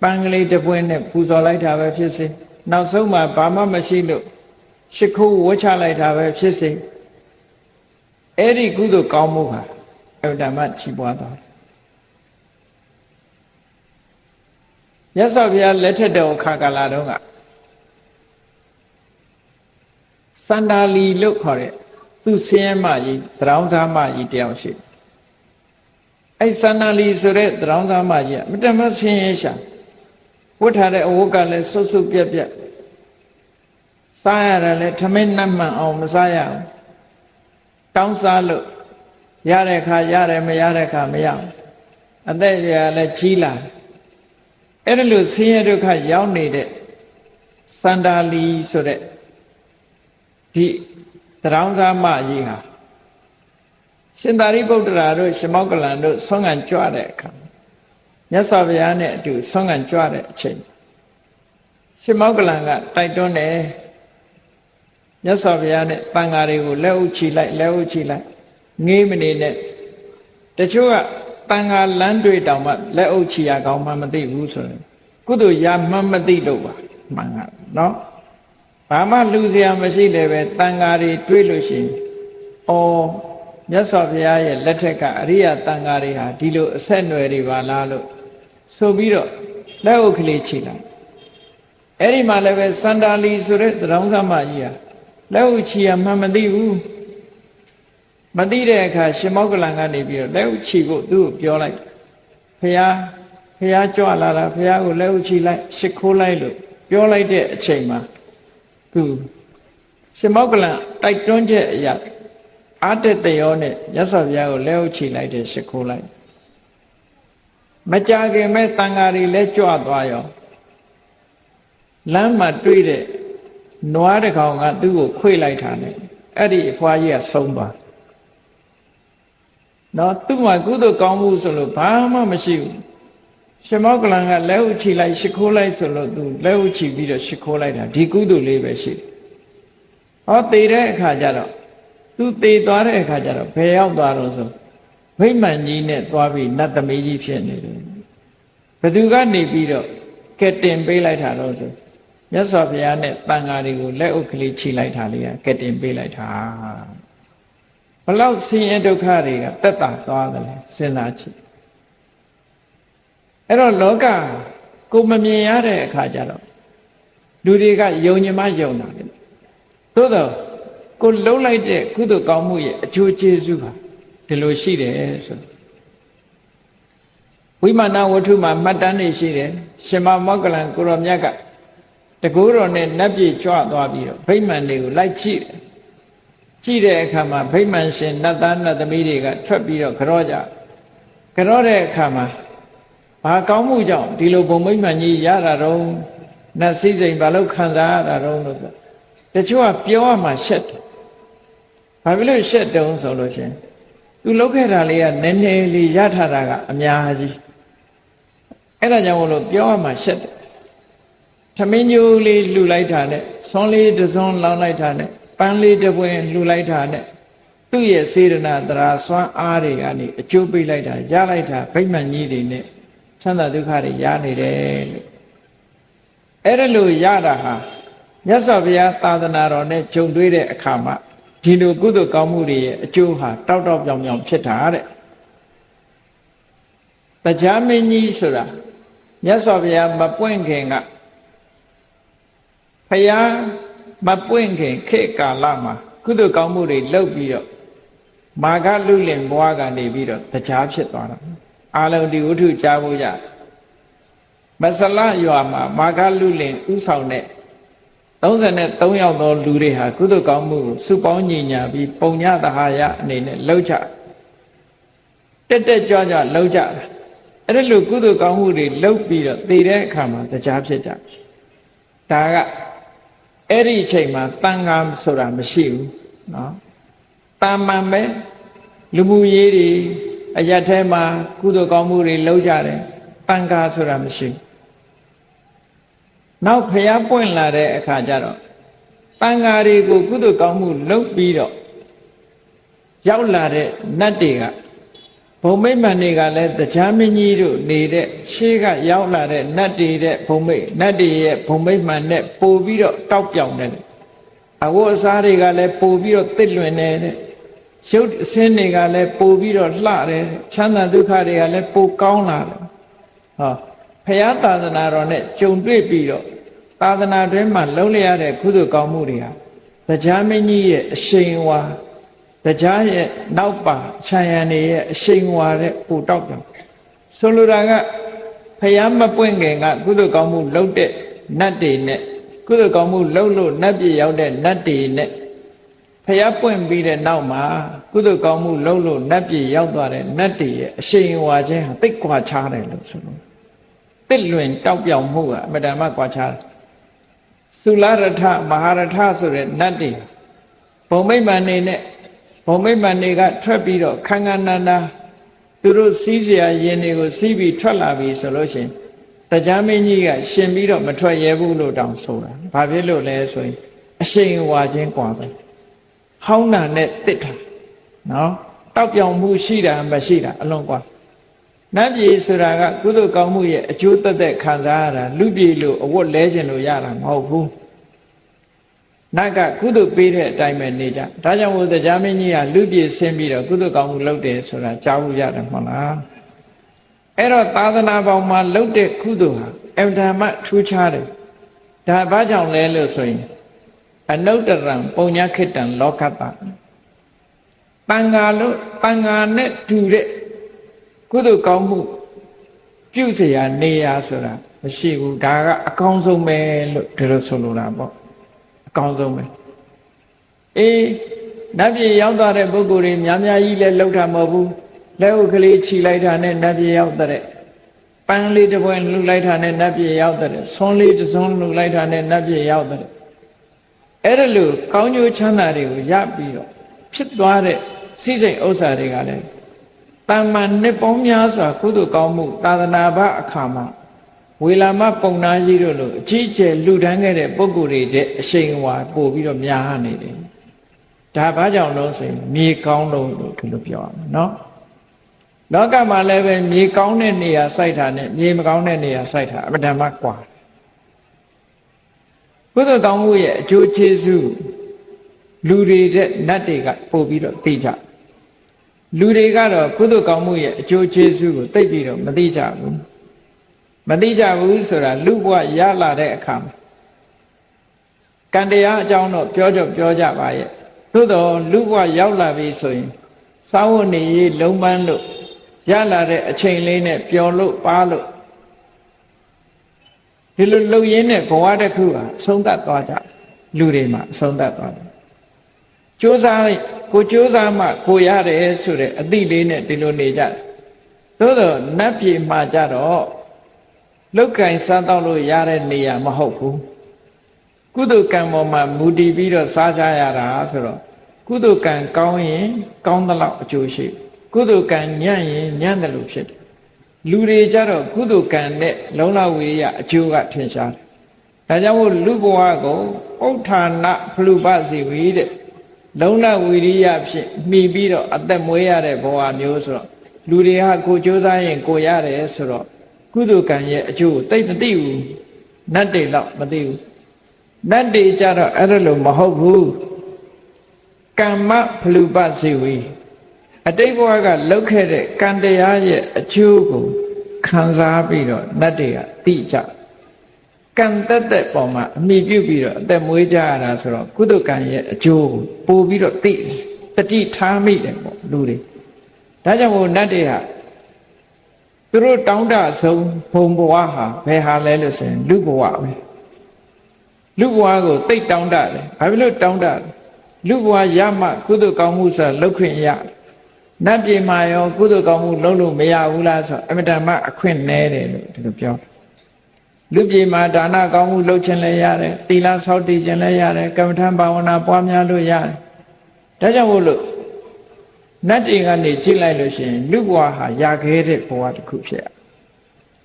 ပန်းကလေးတစ်ပွင့်နဲ့ပူဇော်လိုက်တာပဲဖြစ်စေနောက်ဆုံးမှဘာမှမရှိလို့ရှ िख ိုးဝှချလိုက်တာပဲဖြစ်စေအဲ့ဒီကုသိုလ်ကောင်းမှုဟာအဝတ္တမချီးပွားသွားတယ်မြတ်စွာဘုရားလက်ထက်တော်ခါကာလတုန်းကစန္ဒာလီလို့ခေါ်တဲ့သူဆင်းရဲမကြီးသရောင်းစားမကြီးတယောက်ရှိ အဲ့သန္တာလီဆိုတဲ့သံဃာမကြီးကမတမဆင်းရဲရှာဝတ်ထားတဲ့အဝတ်ကလည်းစုပ်စုပ်ပြက်ပြက်စားရတယ်လည်းထမင်းနတ်မှန်အောင်မစားရဘူးတောင်းစားလို့ရတဲ့ခါရတယ်မရတဲ့ခါမရဘူးအသက်ရလည်းကြီးလာအဲ့ဒါလို့ဆင်းရဲဒုက္ခရောက်နေတဲ့သန္တာလီဆိုတဲ့ဒီသံဃာမကြီးဟာရှင်သာရိပုတ္တရာတို့ရှမောက္ကလံတို့ဆွမ်းခံကြွတဲ့အခါမြတ်စွာဘုရားနဲ့အတူဆွမ်းခံကြွတဲ့အချိန်ရှမောက္ကလံကတိုက်တွန်းတယ်မြတ်စွာဘုရားနဲ့တန်ဃာတွေကိုလက်ဥချီလိုက်ငေးမနေနဲ့တချို့ကတန်ဃာလမ်းတွေ့တောင်မှလက်ဥချီရကောင်းမှမသိဘူးဆိုရင်ကုသိုလ်ရမှမသိတော့ပါမှန်ကနော်ဘာမှလူစရာမရှိလည်းပဲတန်ဃာတွေတွေ့လို့ရှိရင်မြတ်စွာဘုရားရဲ့လက်ထက်ကအရိယတန်ဃာတွေဟာဒီလိုအဆက်အနွယ်တွေပါလားလို့ဆိုပြီးတော့လက်ဥကလေးချီလိုက်အဲ့ဒီမှာလည်းပဲစန္ဒာလီဆိုတဲ့သံဃာမကြီးဟာလက်ဥချီရမှမသိဘူးမသိတဲ့အခါရှင်မောက္ကလံကနေပြီးတော့လက်ဥချီဖို့သူ့ကိုပြောလိုက်ဘုရားကြွလာတာဘုရားကိုလက်ဥချီလိုက်ရှ िख ိုးလိုက်လို့ပြောလိုက်တဲ့အချိန်မှာသူရှင်မောက္ကလံတိုက်တွန်းချက်အရာအာတတယောနဲ့မြတ်စွာဘုရားကိုလက်ဥချီလိုက်တယ်ရှ िख ိုးလိုက်မကြခင်မဲ့တန်ဃာတွေလည်းကြွသွားရောလမ်းမှာတွေ့တဲ့နွားတစ်ကောင်ကသူ့ကိုခွေလိုက်တာနဲ့အဲ့ဒီအဖွားကြီးကဆုံးသွားနော်သူ့မှာကုသိုလ်ကောင်းမှုဆိုလို့ဘာမှမရှိဘူးရှင်မောက္ကလံကလက်ဥချီလိုက်ရှ िख ိုးလိုက်ဆိုလို့သူလက်ဥချီပြီးတော့ရှ िख ိုးလိုက်တာဒီကုသိုလ်လေးပဲရှိတယ်ဟောသေတဲ့အခါကျတော့သူသေသွားတဲ့အခါကျတော့ဘယ်ရောက်သွားတော့ဆိုဗိမာန်ကြီးနဲ့သွားပြီးနတ်သမီးကြီးဖြစ်နေတယ်ဘယ်သူကနေပြီးတော့ကဲတင်ပေးလိုက်တာတော့ဆိုမြတ်စွာဘုရားနဲ့တန်ဃာတွေကိုလက်ဥကလေးချီလိုက်တာလေးကဲတင်ပေးလိုက်တာဘလောက်ဆင်းရဲဒုက္ခတွေကတက်တာသွားတယ်စဉ်းစားကြည့်အဲ့တော့လောကကိုမမြင်ရတဲ့အခါကျတော့လူတွေကယုံကြည်မှယုံတာလေသို့တော့ကိုလှုပ်လိုက်တဲ့ကုသိုလ်ကောင်းမှုရဲ့အကျိုးကျေးဇူးဟာဒီလိုရှိတယ်ဆိုဝိမာနဝတ္ထုမှာမှတ်တမ်းနေရှိတယ်ရှင်မမောက္ကလံကိုရောမြတ်ကတကူတော်နဲ့နတ်ပြည်ကြွသွားပြီးတော့ဗိမာန်တွေကိုလိုက်ကြည့်တဲ့အခါမှာဗိမာန်ရှင်နတ်သားနတ်သမီးတွေကထွက်ပြီးတော့ကြောတဲ့အခါမှာဘာကောင်းမှုကြောင့်ဒီလိုဘုံဗိမာန်ကြီးရတာတော့နတ်စည်းစိမ်ဘာလို့ခံစားရတာတော့လို့ဆိုတချို့ကပြောရမှရှက်တယ်ဘာဖြစ်လို့ရှက်တုံးဆိုလို့ရှင်သူလုပ်ခဲ့တာလေးကနည်းနည်းလေးရထားတာကအများကြီးအဲ့ဒါကြောင့်မလို့ပြောရမှရှက်တယ်ထမင်းညိုးလေးလှူလိုက်တာနဲ့ဆွန်းလေးတစ်စွန်းလောင်းလိုက်တာနဲ့ပန်းလေးတစ်ပွင့်လှူလိုက်တာနဲ့သူ့ရဲ့စေတနာတရာစွမ်းအားတွေကနေအကျိုးပေးလိုက်တာရလိုက်တာဗိမာန်ကြီးတွေနဲ့ချမ်းသာဒုက္ခတွေရနေတယ်လို့အဲ့ဒါလို့ရတာဟာမြတ်စွာဘုရားသာသနာတော်နဲ့ဂျုံတွေ့တဲ့အခါမှာဒီလိုကုသိုလ်ကောင်းမှုတွေရဲ့အကျိုးဟာတောက်ပြောင်ဖြစ်တာတဲ့တရားမင်းကြီးဆိုတာမြတ်စွာဘုရားမပွင့်ခင်ကဘုရားမပွင့်ခင်ခေတ်ကာလမှာကုသိုလ်ကောင်းမှုတွေလုပ်ပြီးတော့မာဂလူလင်ဘွားကနေပြီးတော့တရားဖြစ်သွားတာအာလုံးဒီဝတ္ထုကြားဖို့ရမဆလရွာမှာမာဂလူလင်ဥဆောင်တဲ့33ယောက်သောလူတွေဟာကုသိုလ်ကောင်းမှုကိုစုပေါင်းညီညာပြီးပုံညသဟာယအနေနဲ့လှုပ်ကြတက်ကြွလှုပ်ကြအဲ့ဒါလိုကုသိုလ်ကောင်းမှုတွေလှုပ်ပြီးတော့သိတဲ့အခါမှာတရားဖြစ်ကြဒါကအဲ့ဒီအချိန်မှာတန်ခါဆိုတာမရှိဘူးနော်တာမန်ပဲလူမှုရေးတွေအရက်ထဲမှာကုသိုလ်ကောင်းမှုတွေလှုပ်ကြတယ်တန်ခါဆိုတာမရှိဘူးနောက်ဖျားပွင့်လာတဲ့အခါကျတော့တန်ဃာတွေကိုကုသိုလ်ကောင်းမှုလုပ်ပြီးတော့ရောက်လာတဲ့နတ်တွေကဘုံမိတ်မှန်တွေကလည်းတရားမင်းကြီးတို့နေတဲ့ရှေးကရောက်လာတဲ့နတ်တွေတဲ့ဘုံမိတ်နတ်တွေရဲ့ဘုံမိတ်မှန်နဲ့ပို့ပြီးတော့တောက်ပြောင်တယ်အဝတ်အစားတွေကလည်းပို့ပြီးတော့တစ်လွင်နေတဲ့ရုပ်အစင်းတွေကလည်းပို့ပြီးတော့လှတယ်ချမ်းသာဒုက္ခတွေကလည်းပို့ကောင်းလာတယ်ဟောဘုရားသာသနာတော်နဲ့ကြုံတွေ့ပြီးတော့သာသနာတွင်မှာလုံးလျရတဲ့ကုသိုလ်ကောင်းမှုတွေဟာတရားမင်းကြီးရဲ့အရှိန်ဝါ တရားရဲ့နောက်ပါခြံရံနေရဲ့အရှိန်ဝါတဲ့ပူတောက်ပြောင်ဆိုလိုတာကဖျားမပွင့်ခင်ကကုသိုလ်ကောင်းမှုလုပ်တဲ့နတ်တွေနဲ့ကုသိုလ်ကောင်းမှုလုပ်လို့နတ်ပြည်ရောက်တဲ့နတ်တွေနဲ့ဖျားပွင့်ပြီးတဲ့နောက်မှာကုသိုလ်ကောင်းမှုလုပ်လို့နတ်ပြည်ရောက်သွားတဲ့နတ်တွေရဲ့အရှိန်ဝါခြင်းဟာသိပ်ကွာခြားတယ်လို့ဆိုလို့တစ်လွင်တောက်ပြောင်မှုကအမတန်မှကွာခြားတယ်သုလရထမဟာရထဆိုတဲ့နတ်တွေဘုံမိမ္မာန်နေနဲ့ဘုံမိမ္မာန်တွေကထွက်ပြီးတော့ခန္ဓာနာနာသူတို့စီးเสียရင်တွေကိုစီးပြီးထွက်လာပြီဆိုလို့ရှိရင်တရားမင်းကြီးကရှင်ပြီးတော့မထွက်ရဲဘူးလို့တောင်ဆိုတာဘာဖြစ်လို့လဲဆိုရင်အရှိန်ဝါခြင်းกว่าပဲဟောင်းတာနဲ့တစ်တာနော်တောက်ပြောင်မှုရှိတာမရှိတာအလွန်กว่าနတ်ပြည်ဆိုတာကကုသိုလ်ကောင်းမှုရဲ့အကျိုးသက်ခံစားရတာလူပြည်လို့အဝတ်လဲခြင်းလို့ရတာမဟုတ်ဘူးနတ်ကကုသိုလ်ပေးတဲ့အတိုင်းပဲနေကြဒါကြောင့်မို့တရားမင်းကြီးကလူပြည်ဆင်းပြီးတော့ကုသိုလ်ကောင်းမှုလုပ်တယ်ဆိုတာကြားဖို့ရတယ်မဟုတ်လားအဲ့တော့သာသနာပေါင်းမှာလုပ်တဲ့ကုသိုလ်ဟာအမှန်မှထူးခြားတယ်ဒါဘာကြောင့်လဲလို့ဆိုရင်အနုတ္တရံပုံညာခိတံလောကတ္တတန်ဃာလို့တန်ဃာနဲ့တူတဲ့ကုသိုလ်ကောင်းမှုပြုเสียနေရဆိုတာမရှိဘူးဒါကအကောင်းဆုံးပဲလို့ဒီလိုဆိုလိုတာပေါ့အကောင်းဆုံးပဲအေးနတ်ပြည်ရောက်သွားတဲ့ပုဂ္ဂိုလ်တွေများများကြီးလဲလှုပ်တာမဟုတ်ဘူးလက်ဥကလေးခြိလိုက်တာနဲ့နတ်ပြည်ရောက်တဲ့ပန်းလေးတစ်ပွင့်လှူလိုက်တာနဲ့နတ်ပြည်ရောက်တဲ့ဆွန်းလေးတစ်စွန်းလှူလိုက်တာနဲ့နတ်ပြည်ရောက်တဲ့အဲ့ဒါလို့ကောင်းကျိုးချမ်းသာတွေကိုရပြီးတော့ဖြစ်သွားတဲ့စိစိတ်ဥစ္စာတွေကလည်းတမ္မာနှစ်ပေါင်းများစွာကုသိုလ်ကောင်းမှုသာသနာ့ဘအခါမှာဝေလာမပုံနာကြီးတို့လိုအကြီးအကျယ်လှူဒန်းခဲ့တဲ့ပုဂ္ဂိုလ်တွေတဲ့အရှိန်အဝါပို့ပြီးတော့များနေတယ်ဒါဘာကြောင့်လို့ဆိုရင်မြေကောင်းလို့ဒီလိုပြောရမှာနော်လောကမှာလည်းပဲမြေကောင်းတဲ့နေရာစိုက်တာနဲ့မြေမကောင်းတဲ့နေရာစိုက်တာအမှန်တမ်းကွာကုသိုလ်ကောင်းမှုရဲ့အကျိုးကျေးဇူးလူတွေတဲ့နတ်တွေကပို့ပြီးတော့သိကြလူတွေကတော့ကုသိုလ်ကောင်းမှုရဲ့အကျိုးကျေးဇူးကိုသိပြီးတော့မသိကြဘူးမသိကြဘူးဆိုတာလူဘဝရလာတဲ့အခါမှာကံတရားအကြောင်းတော့ပြောကြပါရဲ့သို့တော့လူဘဝရောက်လာပြီဆိုရင်စာဝတ်နေရေးလုံးပန်းလို့ရလာတဲ့အချိန်လေးနဲ့ပျော်လို့ပါလို့ဒီလိုလှုပ်ရင်းနဲ့ဘဝတစ်ခုဟာအဆုံးသတ်သွားကြလူတွေမှာအဆုံးသတ်သွားတယ်ကြိုးစားမှကိုရတယ်ဆိုတဲ့အသိလေးနဲ့ဒီလိုနေကြသို့တော့နတ်ပြည်မှာကြတော့လုတ်ကင်စားတော့လို့ရတဲ့နေရာမဟုတ်ဘူးကုသိုလ်ကံပေါ်မှာမူတည်ပြီးတော့စားကြရတာဆိုတော့ကုသိုလ်ကံကောင်းရင်ကောင်းသလောက်အကျိုးရှိကုသိုလ်ကံညံ့ရင်ညံ့တယ်လို့ဖြစ်တယ်လူတွေကြတော့ကုသိုလ်ကံနဲ့လုံလဝိရိယအကျိုးကထင်ရှားတယ်ဒါကြောင့်မို့လူဘဝကိုဥဋ္ဌာဏဖလူပစီဝီတဲ့လုံလဝိရိယဖြင့်မှီပြီးတော့အသက်မွေးရတဲ့ဘဝမျိုးဆိုတော့လူတွေဟာကိုကြိုးစားရင်ကိုရတယ်ဆိုတော့ကုသိုလ်ကံရဲ့အကျိုးကိုသိမသိဘူးနတ်တွေတော့မသိဘူးနတ်တွေကြတော့အဲ့ဒါလို့မဟုတ်ဘူးကမ္မဖလူပစီဝီအတိတ်ဘဝကလုပ်ခဲ့တဲ့ကံတရားရဲ့အကျိုးကိုခံစားပြီးတော့နတ်တွေကသိကြကံတက်ပေါ်မှာအမိပြုပြီးတော့အသက်မွေးကြရတာဆိုတော့ကုသိုလ်ကံရဲ့အကျိုးကိုပို့ပြီးတော့သိတတိထားမိတယ်ပေါ့လူတွေဒါကြောင့်မို့နတ်တွေဟာသူတို့တောင်းတဆုံးဘုံဘဝဟာဘယ်ဟာလဲလို့ဆိုရင်လူဘဝပဲလူဘဝကိုသိတောင်းတတယ်ဘာဖြစ်လို့တောင်းတလဲလူဘဝရမှကုသိုလ်ကောင်းမှုဆိုလုပ်ခွင့်ရနတ်ပြည်မှာရောကုသိုလ်ကောင်းမှုလုပ်လို့မရဘူးလားဆိုအမြဲတမ်းအခွင့်နည်းတယ်လို့ဒီလိုပြောလူပြည်မှာဒါနကောင်းမှုလုပ်ခြင်းလည်းရတယ်သီလဆောက်တည်ခြင်းလည်းရတယ်ကမ္မထံဘာဝနာပွားများလို့ရတယ်ဒါကြောင့်မို့လို့နတ်တွေကနေကြည့်လိုက်လို့ရှိရင်လူဘဝဟာရခဲ့တဲ့ဘဝတစ်ခုဖြစ်ရ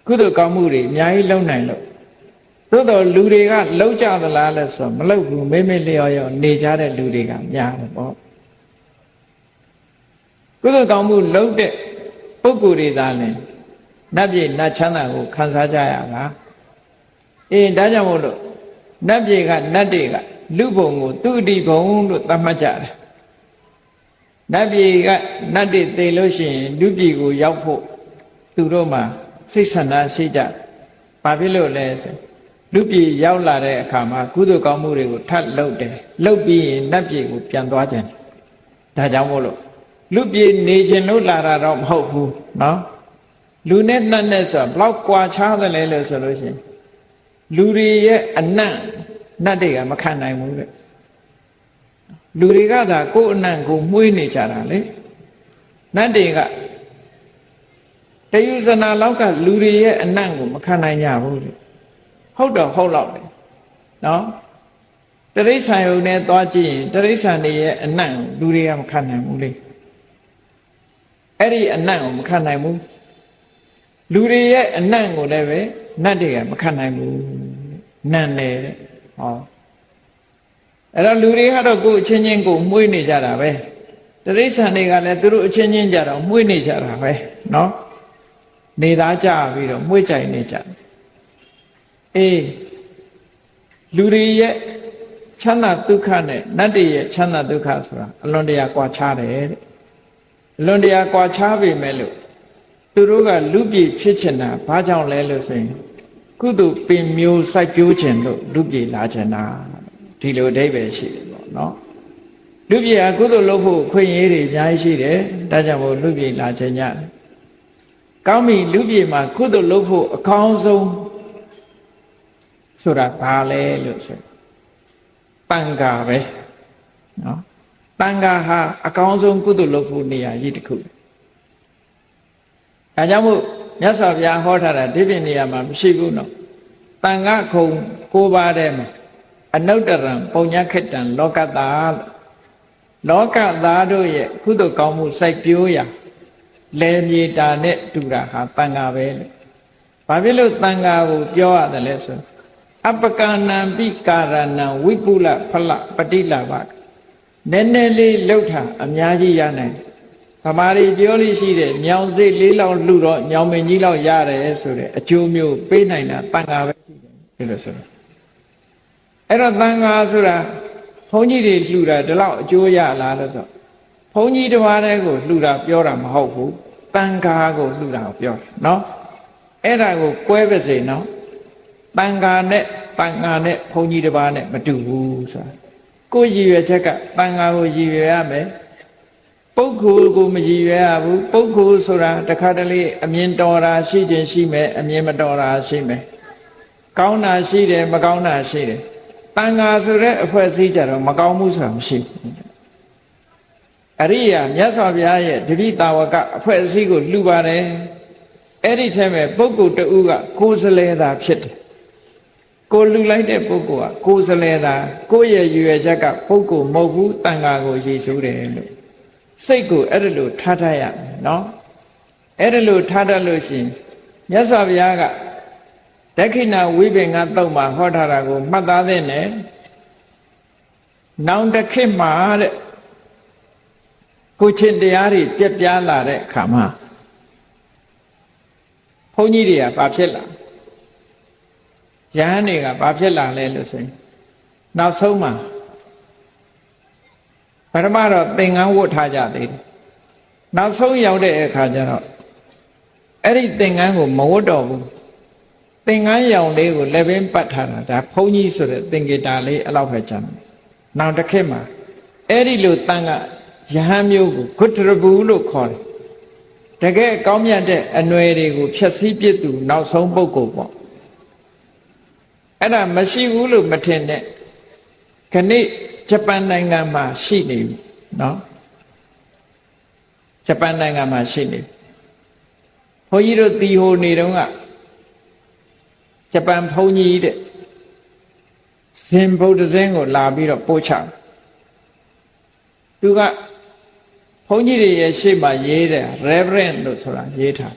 ကုသိုလ်ကောင်းမှုတွေအများကြီးလုပ်နိုင်လို့သို့တော်လူတွေကလောက်ကြသလားလဲဆိုမလောက်ဘူးမိမိလျော်ရောနေကြတဲ့လူတွေကများတယ်ပေါ့ကုသိုလ်ကောင်းမှုလုပ်တဲ့ပုဂ္ဂိုလ်တွေသာလဲနတ်ပြည်နတ်ချမ်းသာကိုခံစားကြရတာဒါကြောင့်မို့လို့နတ်ပြည်ကနတ်တွေကလူဘုံကိုသူအတိဘုံလို့သတ်မှတ်ကြတယ်နတ်ပြည်ကနတ်တွေသိလို့ရှိရင်လူပြည်ကိုရောက်ဖို့သူတို့မှာစိတ်ဆန္ဒရှိကြဘာဖြစ်လို့လဲဆိုလူပြည်ရောက်လာတဲ့အခါမှာကုသိုလ်ကောင်းမှုတွေကိုထပ်လုပ်တယ်လုပ်ပြီးရင်နတ်ပြည်ကိုပြန်သွားကြတယ် ဒါကြောင့်မို့လို့လူပြေနေခြင်းလို့လာတာတော့မဟုတ်ဘူးနော်လူနဲ့နတ်နဲ့ဆိုဘလောက်ကွာခြားတယ်လဲလို့ဆိုလို့ရှိရင်လူတွေရဲ့အနံ့နတ်တွေကမခံနိုင်ဘူးတဲ့လူတွေကသာကိုယ်အနံ့ကိုမှုေးနေကြတာလေနတ်တွေကတယုဇနာလောက်ကလူတွေရဲ့အနံ့ကိုမခံနိုင်ကြဘူးတဲ့ဟုတ်တော့ဟုတ်တော့တယ်နော်တရိษံယုံနဲ့သွားကြည့်ရင်တရိษံတွေရဲ့အနံ့ကိုလူတွေကမခံနိုင်ဘူးလေအဲ့ဒီအနံ့ကိုမခံနိုင်ဘူးလူတွေရဲ့အနံ့ကိုလည်းပဲနတ်တွေကမခံနိုင်ဘူးနတ်နဲ့ဟောအဲ့တော့လူတွေကတော့ကိုယ်အချင်းချင်းကိုမှုေးနေကြတာပဲတရိษံတွေကလည်းသူတို့အချင်းချင်းကြတော့မှုေးနေကြတာပဲနော်နေသားကြပြီးတော့မှုေးကြိုင်နေကြအေးလူတွေရဲ့ချမ်းသာဒုက္ခနဲ့နတ်တွေရဲ့ချမ်းသာဒုက္ခဆိုတာအလွန်တရာကွာခြားတယ်တဲ့အလွန်တရာကွာခြားပေမဲ့လို့သူတို့ကလူပြည်ဖြစ်ချင်တာဘာကြောင့်လဲလို့ဆိုရင်ကုသိုလ်ပင်မျိုးစိုက်ပျိုးခြင်းလို့လူပြည်လာချင်တာဒီလိုအဓိပ္ပာယ်ရှိတယ်ပေါ့နော်လူပြည်ဟာကုသိုလ်လုပ်ဖို့ခွင့်ရည်တွေအများကြီးရှိတယ်ဒါကြောင့်မို့လူပြည်လာချင်ကြတယ်ကောင်းပြီလူပြည်မှာကုသိုလ်လုပ်ဖို့အကောင်းဆုံးဆိုတာဘာလဲလို့ဆိုတန်ခါပဲနော်တန်ခါဟာအကောင်းဆုံးကုသိုလ်လုပ်ဖို့နေရာကြီးတစ်ခုဒါကြောင့်မို့မြတ်စွာဘုရားဟောထားတာဒီပြင်နေရာမှာမရှိဘူးနော်တန်ခါခုံ၉ပါးထဲမှာအနုတ္တရံပုံညခတံလောကတာလောကသားတို့ရဲ့ကုသိုလ်ကောင်းမှုစိုက်ပျိုးရာလေမြေတာနဲ့တူတာဟာတန်ခါပဲလို့ဘာဖြစ်လို့တန်ခါကိုပြောရတယ်လဲဆိုအပကနံပိကာရဏံဝိပုလဖလပတိလာဘနည်းနည်းလေးလှုပ်တာအများကြီးရနိုင်ဗမာတွေပြောလို့ရှိတယ်ညောင်စိတ်လေးလောက်လှူတော့ညောင်မင်းကြီးလောက်ရတယ်ဆိုတဲ့အကျိုးမျိုးပေးနိုင်တာတန်ခါပဲရှိတယ်ဒီလိုဆိုတော့အဲ့တော့တန်ခါဆိုတာဘုန်းကြီးတွေလှူတာဒီလောက်အကျိုးရလားလို့ဆိုဘုန်းကြီးတစ်ပါးတည်းကိုလှူတာပြောတာမဟုတ်ဘူးတန်ခါကိုလှူတာကိုပြောနော်အဲ့ဒါကိုကွဲပါစေနော်တန်ခါနဲ့ဘုန်းကြီးတစ်ပါးနဲ့မတူဘူးဆိုတာကိုယ်ရည်ရွယ်ချက်ကတန်ခါကိုရည်ရွယ်ရမယ်ပုဂ္ဂိုလ်ကိုမရည်ရွယ်ရဘူးပုဂ္ဂိုလ်ဆိုတာတခါတလေအမြင်တော်တာရှိခြင်းရှိမယ်အမြင်မတော်တာရှိမယ်ကောင်းတာရှိတယ်မကောင်းတာရှိတယ်တန်ခါဆိုတဲ့အဖွဲ့အစည်းကြတော့မကောင်းမှုဆိုတာမရှိဘူးအရိယာမြတ်စွာဘုရားရဲ့တပိတာဝကအဖွဲ့အစည်းကိုလှူပါတယ်အဲ့ဒီထဲမှာပုဂ္ဂိုလ်တဦးကကိုယ်စလဲသာဖြစ်တယ်ကိုလှူလိုက်တဲ့ပုဂ္ဂိုလ်ကကိုယ်စလဲသာကိုယ့်ရဲ့ရွယ်ချက်ကပုဂ္ဂိုလ်မဟုတ်ဘူးတန်ခါကိုရည်စူးတယ်လို့စိတ်ကိုအဲ့ဒါလို့ထားတတ်ရမယ်နော်အဲ့ဒါလို့ထားတတ်လို့ရှိရင်မြတ်စွာဘုရားကဒက္ခိဏဝိပင်္ဂသုတ်မှာဟောထားတာကိုမှတ်သားသင့်တယ်နောင်တစ်ခေတ်မှာတဲ့ကိုချင်းတရားတွေပြက်ပြားလာတဲ့အခါမှာဘုန်းကြီးတွေကဘာဖြစ်လာယဟန်တွေကဘာဖြစ်လာလဲလို့ဆိုရင်နောက်ဆုံးမှာပထမတော့သင်္ကန်းဝတ်ထားကြသေးတယ်နောက်ဆုံးရောက်တဲ့အခါကျတော့အဲ့ဒီသင်္ကန်းကိုမဝတ်တော့ဘူးသင်္ကန်းရောင်လေးကိုလက်ပင်ပတ်ထားတာဒါဘုန်းကြီးဆိုတဲ့သင်္ကေတလေးအဲ့လောက်ပဲကျန်တယ်နောက်တစ်ခေတ်မှာအဲ့ဒီလိုတန်ကယဟန်မျိုးကိုဂုတ္တရဘူးလို့ခေါ်တယ်တကယ်ကောင်းမြတ်တဲ့အနွယ်တွေကိုဖြည့်ဆည်းပြစ်သူနောက်ဆုံးပုဂ္ဂိုလ်ပေါ့အဲ့ဒါမရှိဘူးလို့မထင်နဲ့ခဏဂျပန်နိုင်ငံမှာရှိနေပြီနော်ဂျပန်နိုင်ငံမှာရှိနေဘုန်းကြီးတို့တီဟိုနေတုန်းကဂျပန်ဘုန်းကြီးတဲ့ဇင်ဗုဒ္ဓဇင်းကိုလာပြီးတော့ပို့ချသူကဘုန်းကြီးတွေရဲ့ရှေ့မှာရေးတယ် Reverend လို့ဆိုတာရေးထား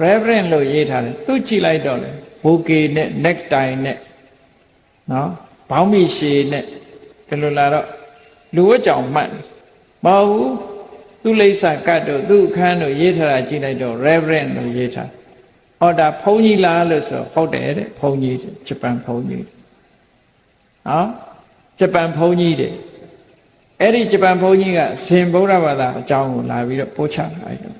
Reverend လို့ရေးထားတယ်သူကြည့်လိုက်တော့လေဘိုကေနဲ့ necktie နဲ့နော်ဘောင်းမီရှည်နဲ့ဒီလိုလာတော့လူဝတ်ကြောင်မှတ်မဟုတ်ဘူးသူလိမ့်စာကတ်တို့သူအခန်းတို့ရေးထားတာကြည့်လိုက်တော့ Reverend လို့ရေးထားဟောဒါဘုန်းကြီးလားလို့ဆိုဟုတ်တယ်တဲ့ဘုန်းကြီးဂျပန်ဘုန်းကြီးနော်ဂျပန်ဘုန်းကြီးတဲ့အဲ့ဒီဂျပန်ဘုန်းကြီးကဇင်ဗုဒ္ဓဘာသာအကြောင်းကိုလာပြီးတော့ပို့ချတာအဲ့တော့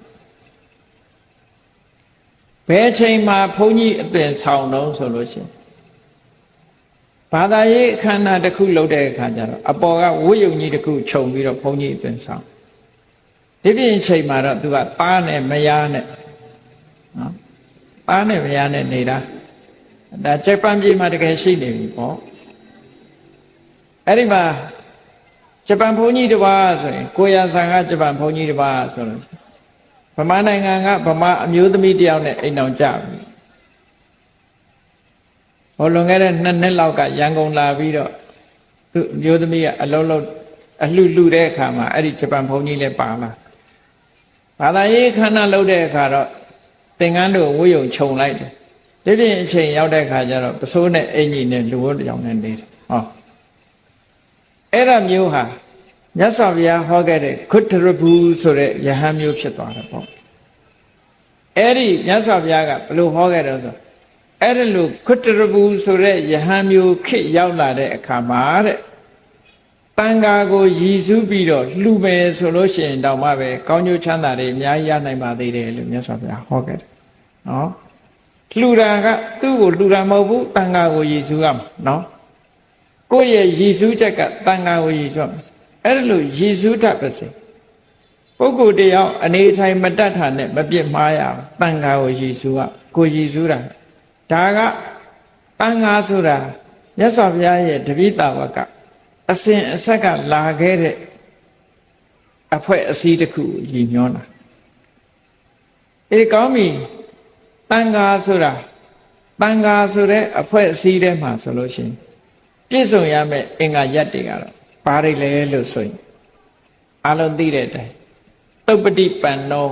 ဘယ်ချိန်မှာဘုန်းကြီးအပင်ဆောင်တော့ဆိုလို့ရှိရင် ဘာသာရေးအခမ်းအနားတစ်ခုလုပ်တဲ့အခါကျတော့အပေါ်ကဝိယုံကြီးတစ်ခုခြုံပြီးတော့ဘုန်းကြီးအသွင်ဆောင်ဒီပြင်အချိန်မှာတော့သူကသားနဲ့မယားနဲ့နော်သားနဲ့မယားနဲ့နေတာဒါဂျပန်ပြည်မှာတကယ်ရှိနေပြီပေါ့အဲ့ဒီမှာဂျပန်ဘုန်းကြီးတစ်ပါးဆိုရင်ကိုရဆန်ကဂျပန်ဘုန်းကြီးတစ်ပါးဆိုလို့ဗမာနိုင်ငံကဗမာအမျိုးသမီးတယောက်နဲ့အိမ်တော်ကြပြီဟိုလွန်ခဲ့တဲ့2 နှစ်လောက်ကရန်ကုန်လာပြီးတော့သူအမျိုးသမီးကအလုံးလုံးအလှလှတဲ့အခါမှာအဲ့ဒီဂျပန်ဘုန်းကြီးလည်းပါလာဘာသာရေးခန္ဓာလုပ်တဲ့အခါတော့သင်္ကန်းတို့ဝိယုံခြုံလိုက်တယ်ဒီပြင်အချိန်ရောက်တဲ့အခါကျတော့ပစိုးနဲ့အင်ကြီးနဲ့လူဝတ်ကြောင်နဲ့နေတယ်ဟောအဲ့ဒါမျိုးဟာမြတ်စွာဘုရားဟောခဲ့တဲ့ခုတ္တရဘူးဆိုတဲ့ယဟန်မျိုးဖြစ်သွားတယ်ပေါ့အဲ့ဒီမြတ်စွာဘုရားကဘယ်လိုဟောခဲ့တော့ဆိုအဲ့ဒါလို့ခုတ္တရဘူးဆိုတဲ့ယဟန်မျိုးခေတ်ရောက်လာတဲ့အခါမှာတဲ့တန်ဃာကိုရည်စူးပြီးတော့လှူမယ်ဆိုလို့ရှိရင်တောင်မှပဲကောင်းကျိုးချမ်းသာတွေအများကြီးရနိုင်ပါသေးတယ်လို့မြတ်စွာဘုရားဟောခဲ့တယ်နော်လှူတာကသူ့ကိုလှူတာမဟုတ်ဘူးတန်ဃာကိုရည်စူးရမှာနော်ကိုယ့်ရဲ့ရည်စူးချက်ကတန်ဃာကိုရည်စူးရမှာအဲ့ဒါလို့ရည်စူးတတ်ပါစေပုဂ္ဂိုလ်တယောက်အနေထိုင်မတတ်တာနဲ့မပြစ်မှားရအောင်တန်ဃာကိုရည်စူးရကိုရည်စူးတာဒါကတန်ဃာဆိုတာမြတ်စွာဘုရားရဲ့တပိဋကဝကအစဉ်အဆက်ကလာခဲ့တဲ့အဖွဲ့အစည်းတစ်ခုရည်ညွှန်းတာအေးကောင်းပြီတန်ဃာဆိုတာတန်ဃာဆိုတဲ့အဖွဲ့အစည်းထဲမှာဆိုလို့ရှိရင်ပြည့်စုံရမယ့်အင်္ဂါရပ်တွေကတော့ဘာတွေလဲလို့ဆိုရင်အလုံးသိတဲ့အတိုင်းသုပ္ပတိပန္နော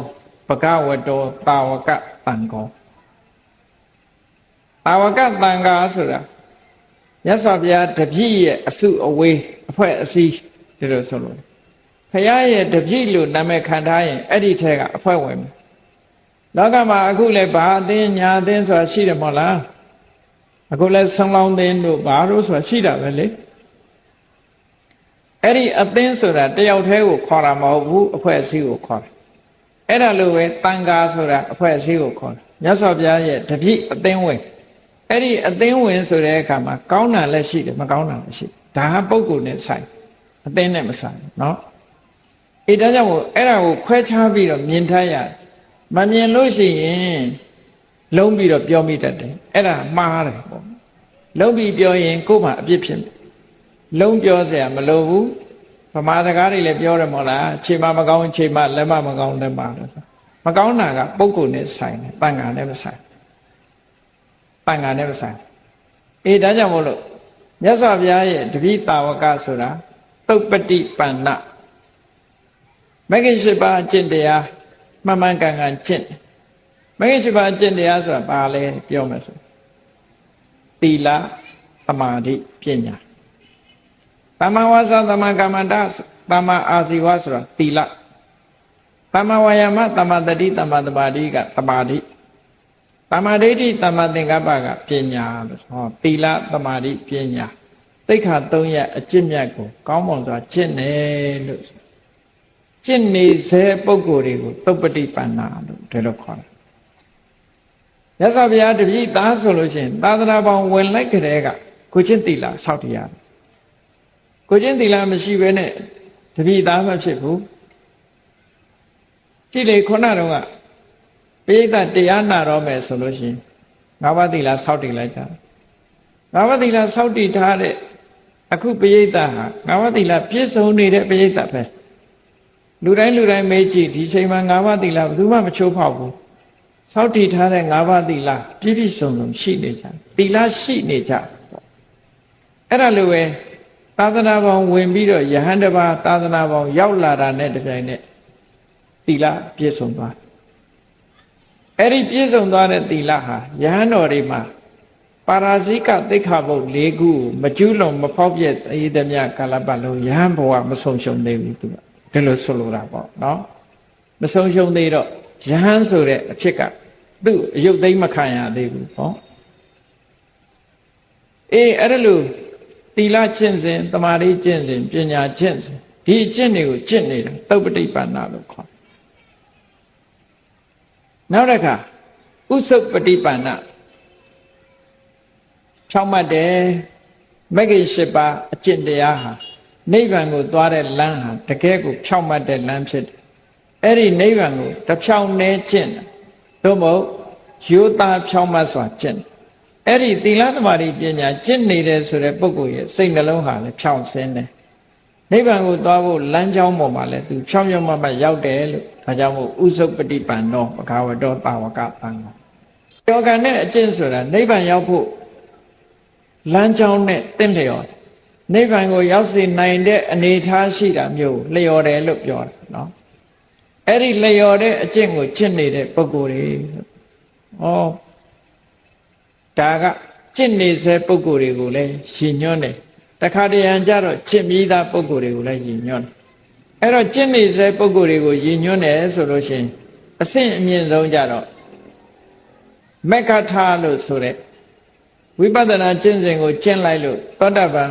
ဘဂဝတောတာဝကတန်ဃောတာဝကတန်ဃာဆိုတာမြတ်စွာဘုရားတပည့်ရဲ့အစုအဝေးအဖွဲ့အစည်းဒီလိုဆိုလို့ဘုရားရဲ့တပည့်လို့နာမည်ခံထားရင်အဲ့ဒီထဲကအဖွဲ့ဝင်လောကမှာအခုလည်းဘာအသင်းညာအသင်းဆိုတာရှိတယ်မဟုတ်လားအခုလည်းဆုံးလောင်းသင်းတို့ဘာလို့ဆိုတာရှိတာပဲလေအဲ့ဒီအသင်းဆိုတာတယောက်တည်းကိုခေါ်တာမဟုတ်ဘူးအဖွဲ့အစည်းကိုခေါ်တယ်အဲ့ဒါလိုပဲတန်ဃာဆိုတာအဖွဲ့အစည်းကိုခေါ်တယ်မြတ်စွာဘုရားရဲ့တပည့်အသင်းဝင်အဲ့ဒီအသင်းဝင်ဆိုတဲ့အခါမှာကောင်းတာလည်းရှိတယ်မကောင်းတာလည်းရှိဒါဟာပုဂ္ဂိုလ်နဲ့ဆိုင်အသင်းနဲ့မဆိုင်เนาะအဲဒါကြောင့်မို့အဲ့ဒါကိုခွဲခြားပြီးတော့မြင်ထားရမမြင်လို့ရှိရင်လုံးပြီးတော့ပြောမိတတ်တယ်အဲ့ဒါမှားတယ်ပေါ့လုံးပြီးပြောရင်ကိုယ်မှအပြစ်ဖြစ်လုံးပြောเสียမလိုဘူးဗမာစကားတွေလည်းပြောတယ်မဟုတ်လားခြေမမကောင်းခြေမလက်မမကောင်းလက်မလို့ဆိုမကောင်းတာကပုဂ္ဂိုလ်နဲ့ဆိုင်တယ်တန်ခါနဲ့မဆိုင်တန်ခါနဲ့မဆိုင်အေးဒါကြောင့်မို့လို့မြတ်စွာဘုရားရဲ့တပိတာဝကဆိုတာသုပ္ပတိပန္နမဂ္ဂင်၈ပါးအကျင့်တရားမှန်မှန်ကန်ကန်ကျင့်မဂ္ဂင်၈ပါးအကျင့်တရားဆိုတာဘာလဲပြောမယ်ဆိုသီလသမာဓိပညာသမ္မာဝါစာသမ္မာကမ္မန္တသမ္မာအာဇီဝဆိုတာသီလသမ္မာဝါယာမသမ္မာတတိသမ္မာသမာဓိကသမာဓိသမ္မာဒိဋ္ဌိသမ္မာသင်္ကပ္ပကပညာလို့ဟောသီလသမာဓိပညာသိက္ခာ၃ရပ်အကျင့်မြတ်ကိုကောင်းမွန်စွာကျင့်တယ်လို့ကျင့်နေစေပုဂ္ဂိုလ်တွေကိုသုပ္ပတိပန္နာလို့ဒီလိုခေါ်တယ်မြတ်စွာဘုရားတပည့်သားဆိုလို့ရှိရင်သာသနာပေါင်းဝင်လိုက်ကြတဲ့ကကိုချင်းသီလဆောက်တရားကိုချင်းသီလမရှိဘဲနဲ့တပည့်သားမဖြစ်ဘူးကြည့်လေခုနတော့ကပိဋကတရားနာတော့မယ်ဆိုလို့ရှိရင်ငါးပါးသီလဆောက်တည်လိုက်ကြငါးပါးသီလဆောက်တည်ထားတဲ့အခုပိဋကဟာငါးပါးသီလပြည့်စုံနေတဲ့ပိဋကပဲလူတိုင်းမေးကြည့်ဒီချိန်မှာငါးပါးသီလဘယ်သူမှမချိုးဖောက်ဘူးဆောက်တည်ထားတဲ့ငါးပါးသီလပြည့်ပြည့်စုံစုံရှိနေကြသီလရှိနေကြအဲ့ဒါလိုပဲသာသနာပေါင်းဝင်ပြီးတော့ယဟန်တစ်ပါးသာသနာပေါင်းရောက်လာတာနဲ့တပြိုင်နက်သီလပြည့်စုံသွားအဲ့ဒီပြည့်စုံသွားတဲ့သီလဟာယဟန်တော်တွေမှာပါရာဇိကသိက္ခာပုဒ်၄ခုမကျူးလွန်မဖောက်ပြက်အေးသမျှကာလပတ်လုံးယဟန်ဘဝမဆုံးရှုံးသေးဘူးသူကဒီလိုဆိုလိုတာပေါ့နော်မဆုံးရှုံးသေးတော့ယဟန်ဆိုတဲ့အဖြစ်ကသူ့အယုတ်သိမ်းမခံရသေးဘူးပေါ့အေးအဲ့ဒါလို့သီလကျင့်စဉ်သမာဓိကျင့်စဉ်ပညာကျင့်စဉ်ဒီအကျင့်တွေကိုကျင့်နေတာသုပ္ပတိပန္နလို့ခေါ်နောက်တစ်ခါဥစုပ္ပတိပန္နဖြောင့်မတ်တယ် မဂ္ဂင်၈ပါးအကျင့်တရားဟာနိဗ္ဗာန်ကိုသွားတဲ့လမ်းဟာတကယ်ကိုဖြောင့်မတ်တဲ့လမ်းဖြစ်တယ်အဲ့ဒီနိဗ္ဗာန်ကိုတဖြောင့်နဲ့ကျင့်တယ်သို့မဟုတ်ရိုးသားဖြောင့်မတ်စွာကျင့်တယ်အဲ့ဒီသီလသမာဓိပညာကျင့်နေတယ်ဆိုတဲ့ပုဂ္ဂိုလ်ရဲ့စိတ်နှလုံးဟာလည်းဖြောင့်စင်းတယ်နိဗ္ဗာန်ကိုသွားဖို့လမ်းကြောင်းပေါ်မှာလည်းသူဖြောင့်ဖြောင့်မတ်မတ်ရောက်တယ်လို့ဒါကြောင့်မို့ဥစုပ္ပတိပန်နောဘဂဝတောတာဝကပန်နောယောဂနဲ့အကျင့်ဆိုတာနိဗ္ဗာန်ရောက်ဖို့လမ်းကြောင်းနဲ့တင့်လျော်နိဗ္ဗာန်ကိုရောက်စေနိုင်တဲ့အနေအထားရှိတာမျိုးလျော်တယ်လို့ပြောတယ်နော်အဲ့ဒီလျော်တဲ့အကျင့်ကိုကျင့်နေတဲ့ပုဂ္ဂိုလ်တွေဩဒါကကျင့်နေစေပုဂ္ဂိုလ်တွေကိုလည်းရည်ညွှန်းတယ်တခါတရံကြတော့ကျင့်ပြီးသားပုဂ္ဂိုလ်တွေကိုလည်းရည်ညွှန်းတယ်အဲ့တော့ကျင့်နေစေပုဂ္ဂိုလ်တွေကိုရည်ညွှန်းတယ်ဆိုလို့ရှိရင်အဆင့်အမြင့်ဆုံးကြတော့မက္ခထာလို့ဆိုတဲ့ဝိပဿနာကျင့်စဉ်ကိုကျင့်လိုက်လို့သောတပန်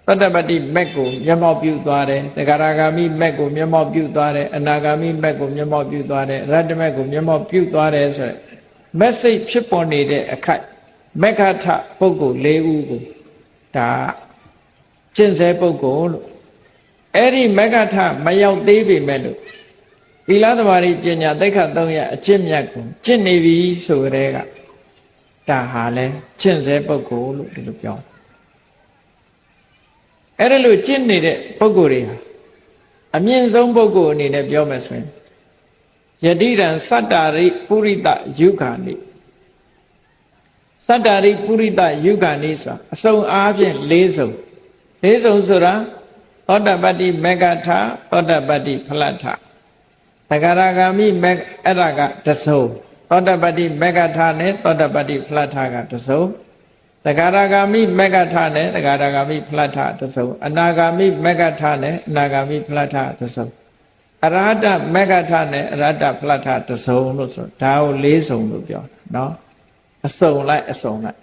သောတပတ္တိမက်ကိုမျက်မှောက်ပြုသွားတယ်သဂရဂါမိမက်ကိုမျက်မှောက်ပြုသွားတယ်အနာဂါမိမက်ကိုမျက်မှောက်ပြုသွားတယ်ရတ္တမက်ကိုမျက်မှောက်ပြုသွားတယ်ဆိုရယ်မက်စိတ်ဖြစ်ပေါ်နေတဲ့အခိုက်မက္ခထပုဂ္ဂိုလ်၄ဦးကိုဒါကျင့်စေပုဂ္ဂိုလ်လို့အဲ့ဒီမက္ခထမရောက်သေးပေမဲ့လို့သီလသမာဓိပညာသိက္ခာ၃ရပ်အကျင့်မြတ်ကိုကျင့်နေပြီဆိုတဲ့ကဒါဟာလဲကျင့်စေပုဂ္ဂိုလ်လို့ဒီလိုပြောအဲ့ဒါလို့ကျင့်နေတဲ့ပုဂ္ဂိုလ်တွေဟာအမြင့်ဆုံးပုဂ္ဂိုလ်အနေနဲ့ပြောမယ်ဆိုရင်ယတိရံသတ္တာရိပုရိတယုဂာနိသတ္တာရိပုရိတယုဂာနိဆိုတာအစုံအားဖြင့်၄စုံဆိုတာသောတပတ္တိမေဃထသောတပတ္တိဖလထသဂရဂါမိမေအဲ့ဒါကတစုံသောတပတ္တိမေဃထနဲ့သောတပတ္တိဖလထကတစုံသဂရဂါမိမေဃထနဲ့သဂရဂါမိဖလထတစုံအနာဂါမိမေဃထနဲ့အနာဂါမိဖလထတစုံအရဟတမေဃထနဲ့အရဟတဖလထတစုံလို့ဆိုဒါကို၄စုံလို့ပြောတာနော်အစုံလိုက်အစုံလိုက်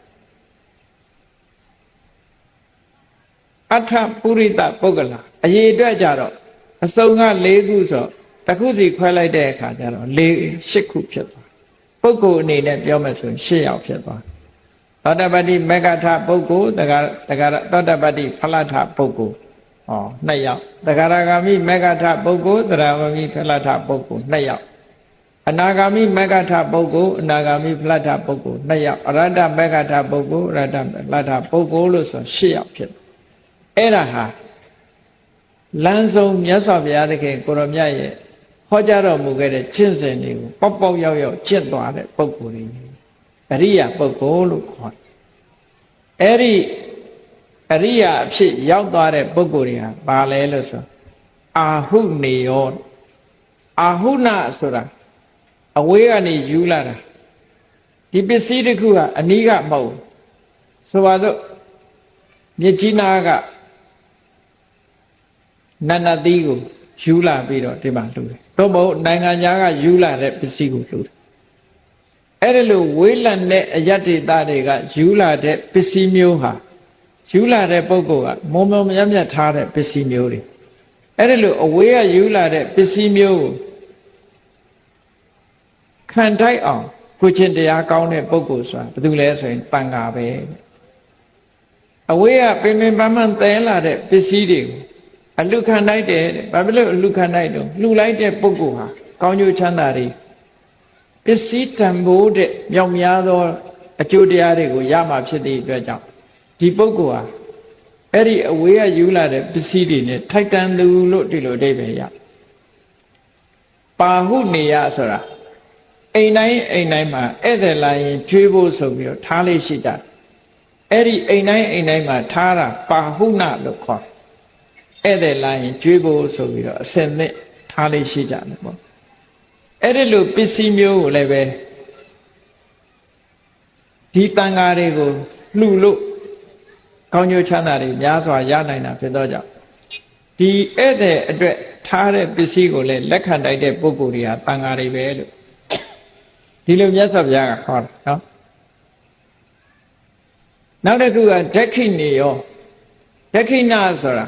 အထပုရိတပုဂ္ဂလာအရေးအတွက်ကြတော့အစုံက၄ခုဆိုတစ်ခုစီခွဲလိုက်တဲ့အခါကျတော့၈ခုဖြစ်သွားပုဂ္ဂိုလ်အနေနဲ့ပြောမယ်ဆိုရင်၈ယောက်ဖြစ်သွားသောတပတ္တိမေဃထပုဂ္ဂိုလ်တဂရသောတပတ္တိဖလထပုဂ္ဂိုလ်2ယောက်တဂရဂါမိမေဃထပုဂ္ဂိုလ်တရဝမိဖလထပုဂ္ဂိုလ်2ယောက်အနာဂါမိမေဃထပုဂ္ဂိုလ်အနာဂါမိဖလထပုဂ္ဂိုလ်2ယောက်အရဟတမေဃထပုဂ္ဂိုလ်အရဟတဖလထပုဂ္ဂိုလ်လို့ဆို8ယောက်ဖြစ်အဲ့ဒါဟာလမ်းဆုံးမြတ်စွာဘုရားသခင်ကိုရောမြတ်ရဲ့ဟောကြားတော်မူခဲ့တဲ့ကျင့်စဉ်တွေကိုပေါက်ပေါက်ရောက်ရောက်ကျင့်သွားတဲ့ပုဂ္ဂိုလ်တွေအရိယာပုဂ္ဂိုလ်လို့ခေါ်တယ်အဲ့ဒီအရိယာအဖြစ်ရောက်သွားတဲ့ပုဂ္ဂိုလ်တွေဟာဘာလဲလို့ဆိုအာဟုနေယောအာဟုနဆိုတာအဝေးကနေယူလာတာဒီပစ္စည်းတစ်ခုကအနီးကမဟုတ်ဆိုပါစို့မြစ်ကြီးနားကနန္ဒသီးကိုယူလာပြီးတော့ဒီမှာလှူတယ်သို့မဟုတ်နိုင်ငံခြားကယူလာတဲ့ပစ္စည်းကိုလှူတယ်အဲ့ဒါလို့ဝေးလံတဲ့အယတ္တိတတွေကယူလာတဲ့ပစ္စည်းမျိုးဟာယူလာတဲ့ပုဂ္ဂိုလ်ကမုံမုံမြတ်မြတ်ထားတဲ့ပစ္စည်းမျိုးတွေအဲ့ဒါလို့အဝေးကယူလာတဲ့ပစ္စည်းမျိုးကိုခံထိုက်အောင်ကိုချင်းတရားကောင်းတဲ့ပုဂ္ဂိုလ်ဆိုတာဘာလို့လဲဆိုရင်တန်ဃာပဲအဝေးကပင်ပင်ပန်းပန်းသဲလာတဲ့ပစ္စည်းတွေကိုအလူခံလိုက်တယ်ဘာဖြစ်လို့အလူခံလိုက်တော့လှူလိုက်တဲ့ပုဂ္ဂိုလ်ဟာကောင်းကျိုးချမ်းသာတွေပစ္စည်းတန်ဖိုးတဲ့မြောက်များသောအကျိုးတရားတွေကိုရမှာဖြစ်တဲ့အတွက်ကြောင့်ဒီပုဂ္ဂိုလ်ဟာအဲ့ဒီအဝေးကယူလာတဲ့ပစ္စည်းတွေနဲ့ထိုက်တန်သူလို့ဒီလိုအဓိပ္ပာယ်ရပါဟုနေယဆိုတာအိမ်တိုင်းမှာဧည့်သည်လာရင်ကျွေးဖို့ဆိုပြီးတော့ထားလေးရှိကြတယ်အဲ့ဒီအိမ်တိုင်းမှာထားတာပါဟုနလို့ခေါ်တယ်ဧည့်သည်လာရင်ကျွေးဖို့ဆိုပြီးတော့အစင်နဲ့ထားလေးရှိကြတယ်ပေါ့အဲ့ဒီလိုပစ္စည်းမျိုးကိုလည်းပဲဒီတန်ဃာတွေကိုလှူလို့ကောင်းကျိုးချမ်းသာတွေများစွာရနိုင်တာဖြစ်သောကြောင့်ဒီဧည့်သည်အတွက်ထားတဲ့ပစ္စည်းကိုလည်းလက်ခံတိုက်တဲ့ပုဂ္ဂိုလ်တွေဟာတန်ဃာတွေပဲလို့ဒီလိုမြတ်စွာဘုရားကခေါ်တယ်နော်နောက်တစ်ခုကဒက္ခိဏေယောဒက္ခိဏဆိုတာ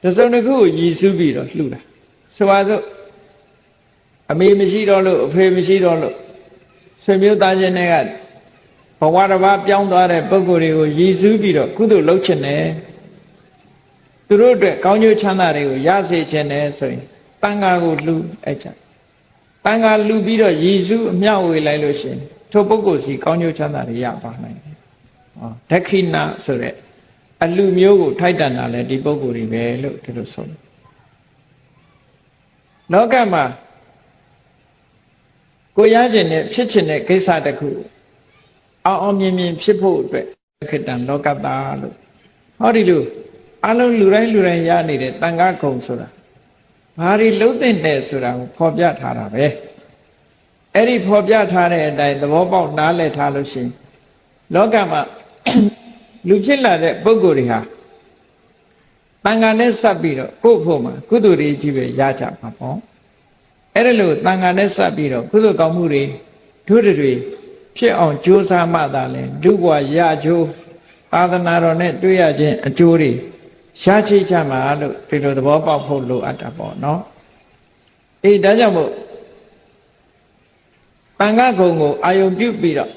တစုံတစ်ခုကိုရည်စူးပြီးတော့လှူတာဆိုပါစို့အမေမရှိတော့လို့အဖေမရှိတော့လို့ဆွေမျိုးသားချင်းတွေက ဘဝတစ်ပါးပြောင်းသွားတဲ့ပုဂ္ဂိုလ်တွေကိုရည်စူးပြီးတော့ကုသိုလ်လုပ်ခြင်းနဲ့သူတို့အတွက်ကောင်းကျိုးချမ်းသာတွေကိုရစေခြင်းနဲ့ဆိုရင်တန်ဃာကိုလှူအဲ့ကြတန်ဃာလှူပြီးတော့ရည်စူးအမျှဝေလိုက်လို့ရှိရင်ထိုပုဂ္ဂိုလ်စီကောင်းကျိုးချမ်းသာတွေရပါနိုင်တယ်ဒက္ခိဏဆိုတဲ့အလှမျိုးကိုထိုက်တန်တာလဲဒီပုဂ္ဂိုလ်တွေပဲလို့ဒီလိုဆိုတယ်လောကမှာကိုရခြင်းနဲ့ဖြစ်ခြင်းတဲ့ကိစ္စတစ်ခုအောင်မြင်ဖြစ်ဖို့အတွက်ခေတ္တလောကတာလို့ဟောဒီလိုအလုံးလူတိုင်းရနေတဲ့တန်ခါကုံဆိုတာဘာတွေလုံးသိမ့်တယ်ဆိုတာကိုဖော်ပြထားတာပဲအဲ့ဒီဖော်ပြထားတဲ့အတိုင်းသဘောပေါက်နားလည်ထားလို့ရှိရင်လောကမှာလူဖြစ်လာတဲ့ပုဂ္ဂိုလ်တွေဟာတန်ခါနဲ့ဆက်ပြီးတော့ကိုယ့်ဖို့မှာကုသိုလ်တွေကြီးပဲရကြမှာပေါ့အဲ့ဒါလို့တန်ခါနဲ့ဆက်ပြီးတော့ကုသိုလ်ကောင်းမှုတွေတို့တွေဖြစ်အောင်ကြိုးစားမှသာလဲလူဘဝရကြိုးသာသနာတော်နဲ့တွေ့ရခြင်းအကျိုးတွေရှားချိချမှာလို့ဒီလိုသဘောပေါက်ဖို့လိုအပ်တာပေါ့နော်အေးဒါကြောင့်မို့တန်ခါကုံကိုအာယုံပြုပြီးတော့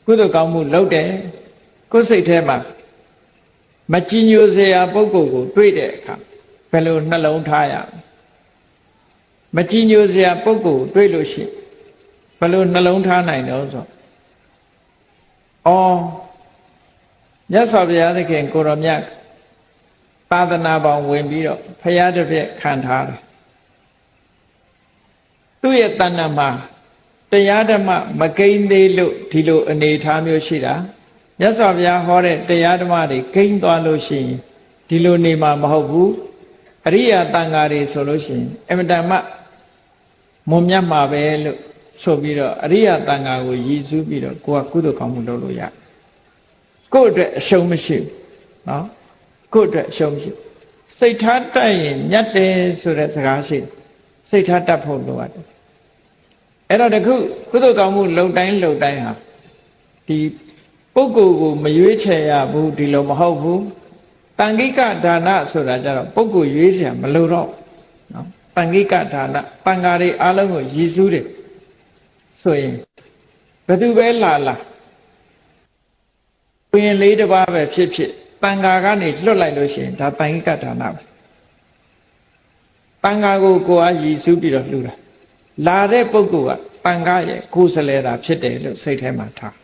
ကုသိုလ်ကောင်းမှုလုပ်တယ်ကိုယ်စိတ်ထဲမှာမကြည်ညိုစရာပုဂ္ဂိုလ်ကိုတွေ့တဲ့အခါဘယ်လိုနှလုံးထားရမကြည်ညိုစရာပုဂ္ဂိုလ်တွေ့လို့ရှိဘယ်လိုနှလုံးထားနိုင်တော့ဆိုမြတ်စွာဘုရားသခင်ကိုရောမြတ်သာသနာပေါင်းဝင်ပြီးတော့ဖရာတစ်ပြက်ခံထားတယ်သူ့ရဲ့တဏ္ဍမှာတရားဓမ္မမကိန်းသေးလို့ဒီလိုအနေထားမျိုးရှိတာမြတ်စွာဘုရားဟောတဲ့တရားဓမ္မတွေကိန်းသွားလို့ရှိရင်ဒီလိုနေမှာမဟုတ်ဘူးအရိယာတန်ဃာတွေဆိုလို့ရှိရင်အမတန်မှမွန်မြတ်မှာပဲလို့ဆိုပြီးတော့အရိယာတန်ဃာကိုရည်စူးပြီးတော့ကိုယ်ကကုသိုလ်ကောင်းမှုလုပ်လို့ရကိုယ့်အတွက်အရှုံးမရှိဘူးနော်ကိုယ့်အတွက်အရှုံးမရှိစိတ်ထားတတ်ရင်မြတ်တယ်ဆိုတဲ့စကားရှိစိတ်ထားတတ်ဖို့လိုအပ်တယ်အဲ့တော့တခုကုသိုလ်ကောင်းမှုလုပ်တိုင်းဟာဒီပုဂ္ဂိုလ်ကိုမရွေးချယ်ရဘူးဒီလိုမဟုတ်ဘူးတန်ခိကဒါနဆိုတာကြတော့ပုဂ္ဂိုလ်ရွေးချယ်မလိုတော့နော်တန်ခိကဒါနတန်ဃာတွေအားလုံးကိုရည်စူးတယ်ဆိုရင်ဘယ်သူပဲလာဘုရင်လေးတစ်ပါးပဲဖြစ်တန်ဃာကနေလွတ်လိုက်လို့ရှိရင်ဒါတန်ခိကဒါနပဲတန်ဃာကိုကိုယ်အားရည်စူးပြီးတော့လှူတာလာတဲ့ပုဂ္ဂိုလ်ကတန်ဃာရဲ့ကိုယ်စလဲတာဖြစ်တယ်လို့စိတ်ထဲမှာထား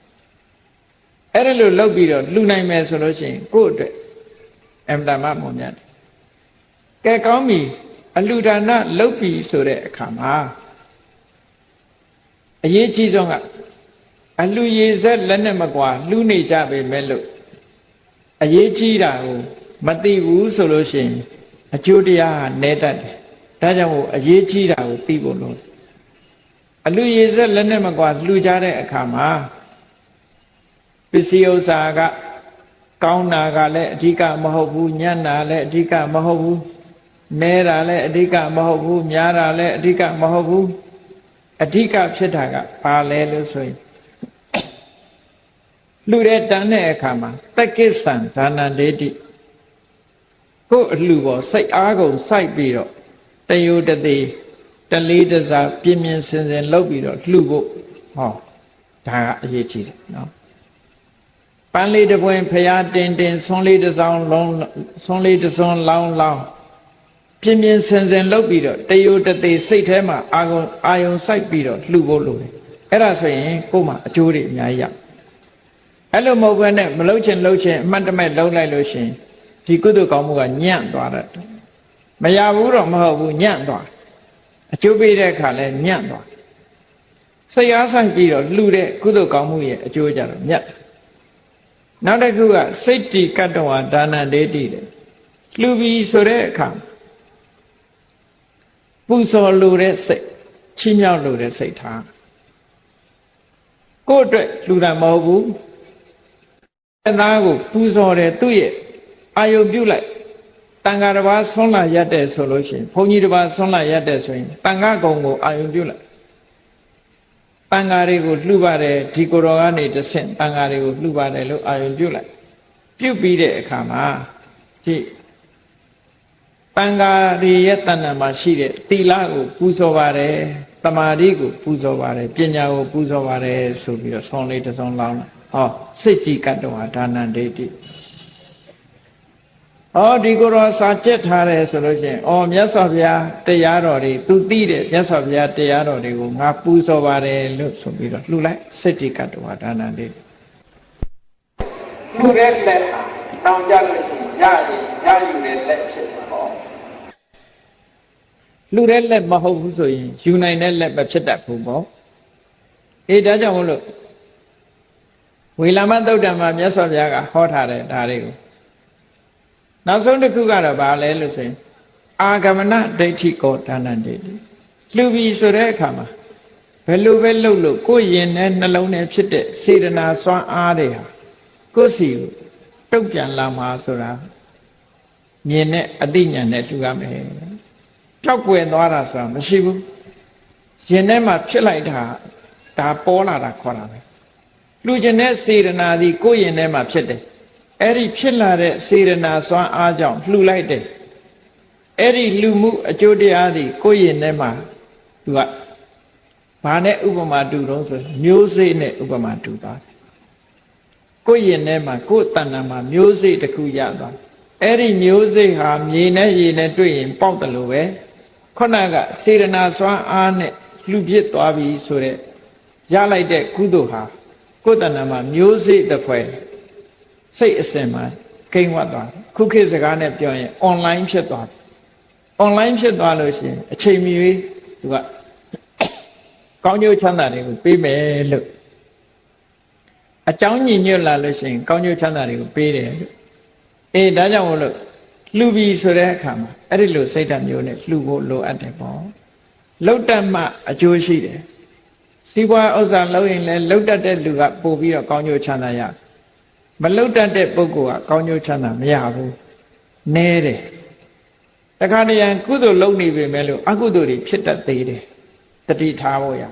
အဲ့ဒါလို့လုပ်ပြီးတော့လှူနိုင်မယ်ဆိုလို့ရှိရင်ကိုယ့်အတွက်အမှန်တမ်းမွန်မြတ်တယ်ကဲကောင်းပြီအလှူဒါနလုပ်ပြီးဆိုတဲ့အခါမှာအရေးကြီးဆုံးကအလှူရည်ဆက်လက်နဲ့မကွာလှူနေကြပေမဲ့လို့အရေးကြီးတာကိုမသိဘူးဆိုလို့ရှိရင်အကျိုးတရားဟာနည်းတတ်တယ်ဒါကြောင့်မို့အရေးကြီးတာကိုသိဖို့လိုအလှူရည်ဆက်လက်နဲ့မကွာလှူကြတဲ့အခါမှာပစ္စည်းဥစ္စာကကောင်းတာကလည်းအဓိကမဟုတ်ဘူးညံ့တာလည်းအဓိကမဟုတ်ဘူးနဲတာလည်းအဓိကမဟုတ်ဘူးများတာလည်းအဓိကမဟုတ်ဘူးအဓိကဖြစ်တာကဘာလဲလို့ဆိုရင်လူတဲ့တန်းတဲ့အခါမှာတက္ကိစ္ဆံဒါနန္ဒေတိကိုယ်အလှပေါ်စိတ်အားကုန်စိုက်ပြီးတော့တယုတတိတလေးတစားပြင်းပြင်းစင်စင်လုပ်ပြီးတော့လှူဖို့ဟောဒါကအရေးကြီးတယ်နော်ပန်းလေးတစ်ပွင့်ဖျားတင်ဆွန်းလေးတစ်စောင်းလုံးဆွန်းလေးတစ်စွန်းလောင်းပြင်းပြင်းစင်စင်လုပ်ပြီးတော့တယုတတိစိတ်ထဲမှာအာယုံစိုက်ပြီးတော့လှူဖို့လိုတယ်အဲ့ဒါဆိုရင်ကိုယ်မှာအကျိုးတွေအများကြီးရအဲ့လိုမဟုတ်ဘဲနဲ့မလုပ်ချင်အမှတ်တမဲ့လုပ်လိုက်လို့ရှိရင်ဒီကုသိုလ်ကောင်းမှုကညံ့သွားတယ်မရဘူးတော့မဟုတ်ဘူးညံ့သွားအကျိုးပေးတဲ့အခါလဲညံ့သွားစိတ်အားဆိုင်ပြီးတော့လှူတဲ့ကုသိုလ်ကောင်းမှုရဲ့အကျိုးကြတော့မြတ်နောက်တစ်ခုကစိတ်တိကတ္တဝါဒါနဒေတိတဲ့လှူပြီးဆိုတဲ့အခါပူဇော်လိုတဲ့စိတ်ချီးမြှောက်လိုတဲ့စိတ်ထားကိုယ့်အတွက်လှူတာမဟုတ်ဘူးအသားကိုပူဇော်တယ်သူ့ရဲ့အာယုပြုလိုက်တန်ဃာတစ်ပါးဆွမ်းလာရတဲ့ဆိုလို့ရှိရင်ဘုန်းကြီးတစ်ပါးဆွမ်းလာရတဲ့ဆိုရင်တန်ဃာကုံကိုအာယုပြုလိုက်တန်ဃာတွေကိုလှူပါတယ်ဒီကိုယ်တော်ကနေတဆင့်တန်ဃာတွေကိုလှူပါတယ်လို့အာယုပြုလိုက်ပြုပြီးတဲ့အခါမှာကြည့်တန်ဃာတွေရဲ့တဏ္ဍာမှာရှိတဲ့သီလကိုပူဇော်ပါတယ်တမာတိကိုပူဇော်ပါတယ်ပညာကိုပူဇော်ပါတယ်ဆိုပြီးတော့ဆောင်းလေးတစ်စောင်းလောင်းလိုက် စိတ်ကြည်ကတ္တဝါဒါနံဒိဋ္ဌိဒီကိုယ်တော်စာကျက်ထားတယ်ဆိုလို့ရှိရင်မြတ်စွာဘုရားတရားတော်တွေသူသိတယ်မြတ်စွာဘုရားတရားတော်တွေကိုငါပူဇော်ပါတယ်လို့ဆိုပြီးတော့လှူလိုက်စိတ်ကြည်ကတ္တဝါဒါနံဒိဋ္ဌိလှူတဲ့လက်တောင်းကြလို့ရှိရင်ရယူတဲ့လက်ဖြစ်တယ်လှူတဲ့လက်မဟုတ်ဘူးဆိုရင်ယူနိုင်တဲ့လက်မဖြစ်တတ်ဘူးပေါ့ဒါကြောင့်မို့လို့ဝေလာမသုတ်တံမှာမြတ်စွာဘုရားကဟောထားတဲ့ဒါတွေကိုနောက်ဆုံးတစ်ခုကတော့ဘာလဲလို့ဆိုရင်အာဂမနဒိဋ္ဌိကောဒါနံဒိဋ္ဌိလှူပြီးဆိုတဲ့အခါမှာဘယ်လိုပဲလှုပ်လို့ကိုယ်ရင်နဲ့နှလုံးနဲ့ဖြစ်တဲ့စေတနာစွမ်းအားတွေဟာကိုယ်စီကိုတုတ်ပြန်လာမှာဆိုတာမြင်တဲ့အသိဉာဏ်နဲ့လှူရမယ်ကြောက်ွယ်သွားတာဆိုတာမရှိဘူးရင်ထဲမှာဖြစ်လိုက်တာဒါပေါ်လာတာခေါ်တာပဲလှူခြင်းတဲ့စေတနာသည်ကိုယ်ရင်ထဲမှာဖြစ်တယ်အဲ့ဒီဖြစ်လာတဲ့စေတနာစွမ်းအားကြောင့်လှူလိုက်တယ်အဲ့ဒီလှူမှုအကျိုးတရားသည်ကိုယ်ရင်ထဲမှာသူကဘာနဲ့ဥပမာတူတော့ဆိုမျိုးစေ့နဲ့ဥပမာတူပါတယ်ကိုယ်ရင်ထဲမှာကိုယ်တဏ္ဍာမှာမျိုးစေ့တစ်ခုရသွားအဲ့ဒီမျိုးစေ့ဟာမြေနဲ့ရေနဲ့တွေ့ရင်ပေါက်တယ်လို့ပဲခုနကစေတနာစွမ်းအားနဲ့လှူပြစ်သွားပြီဆိုတဲ့ရလိုက်တဲ့ကုသိုလ်ဟာကိုယ်တဏ္ဍာမှာမျိုးစေ့တစ်ဖွဲစိတ်အစဉ်မှာကိန်းဝတ်သွားတယ်ခုခေတ်စကားနဲ့ပြောရင် online ဖြစ်သွားတယ် online ဖြစ်သွားလို့ရှိရင်အချိန်မီသူကကောင်းကျိုးချမ်းသာတွေကိုပေးမယ်လို့အကြောင်းညီညွတ်လာလို့ရှိရင်ကောင်းကျိုးချမ်းသာတွေကိုပေးတယ်လို့ဒါကြောင့်မို့လို့လှူပြီးဆိုတဲ့အခါမှာအဲ့ဒီလိုစိတ်ဓာတ်မျိုးနဲ့လှူဖို့လိုအပ်တယ်ပေါ့လှုပ်တတ်မှအကျိုးရှိတယ်စီးပွားဥစ္စာလုပ်ရင်လည်းလှုပ်တတ်တဲ့လူကပို့ပြီးတော့ကောင်းကျိုးချမ်းသာရမလှုပ်တတ်တဲ့ပုဂ္ဂိုလ်ကကောင်းကျိုးချမ်းသာမရဘူးနည်းတယ်တခါတည်းရန်ကုသိုလ်လုပ်နေပေမဲ့လို့အကုသိုလ်တွေဖြစ်တတ်သေးတယ်တတိထားဖို့ရ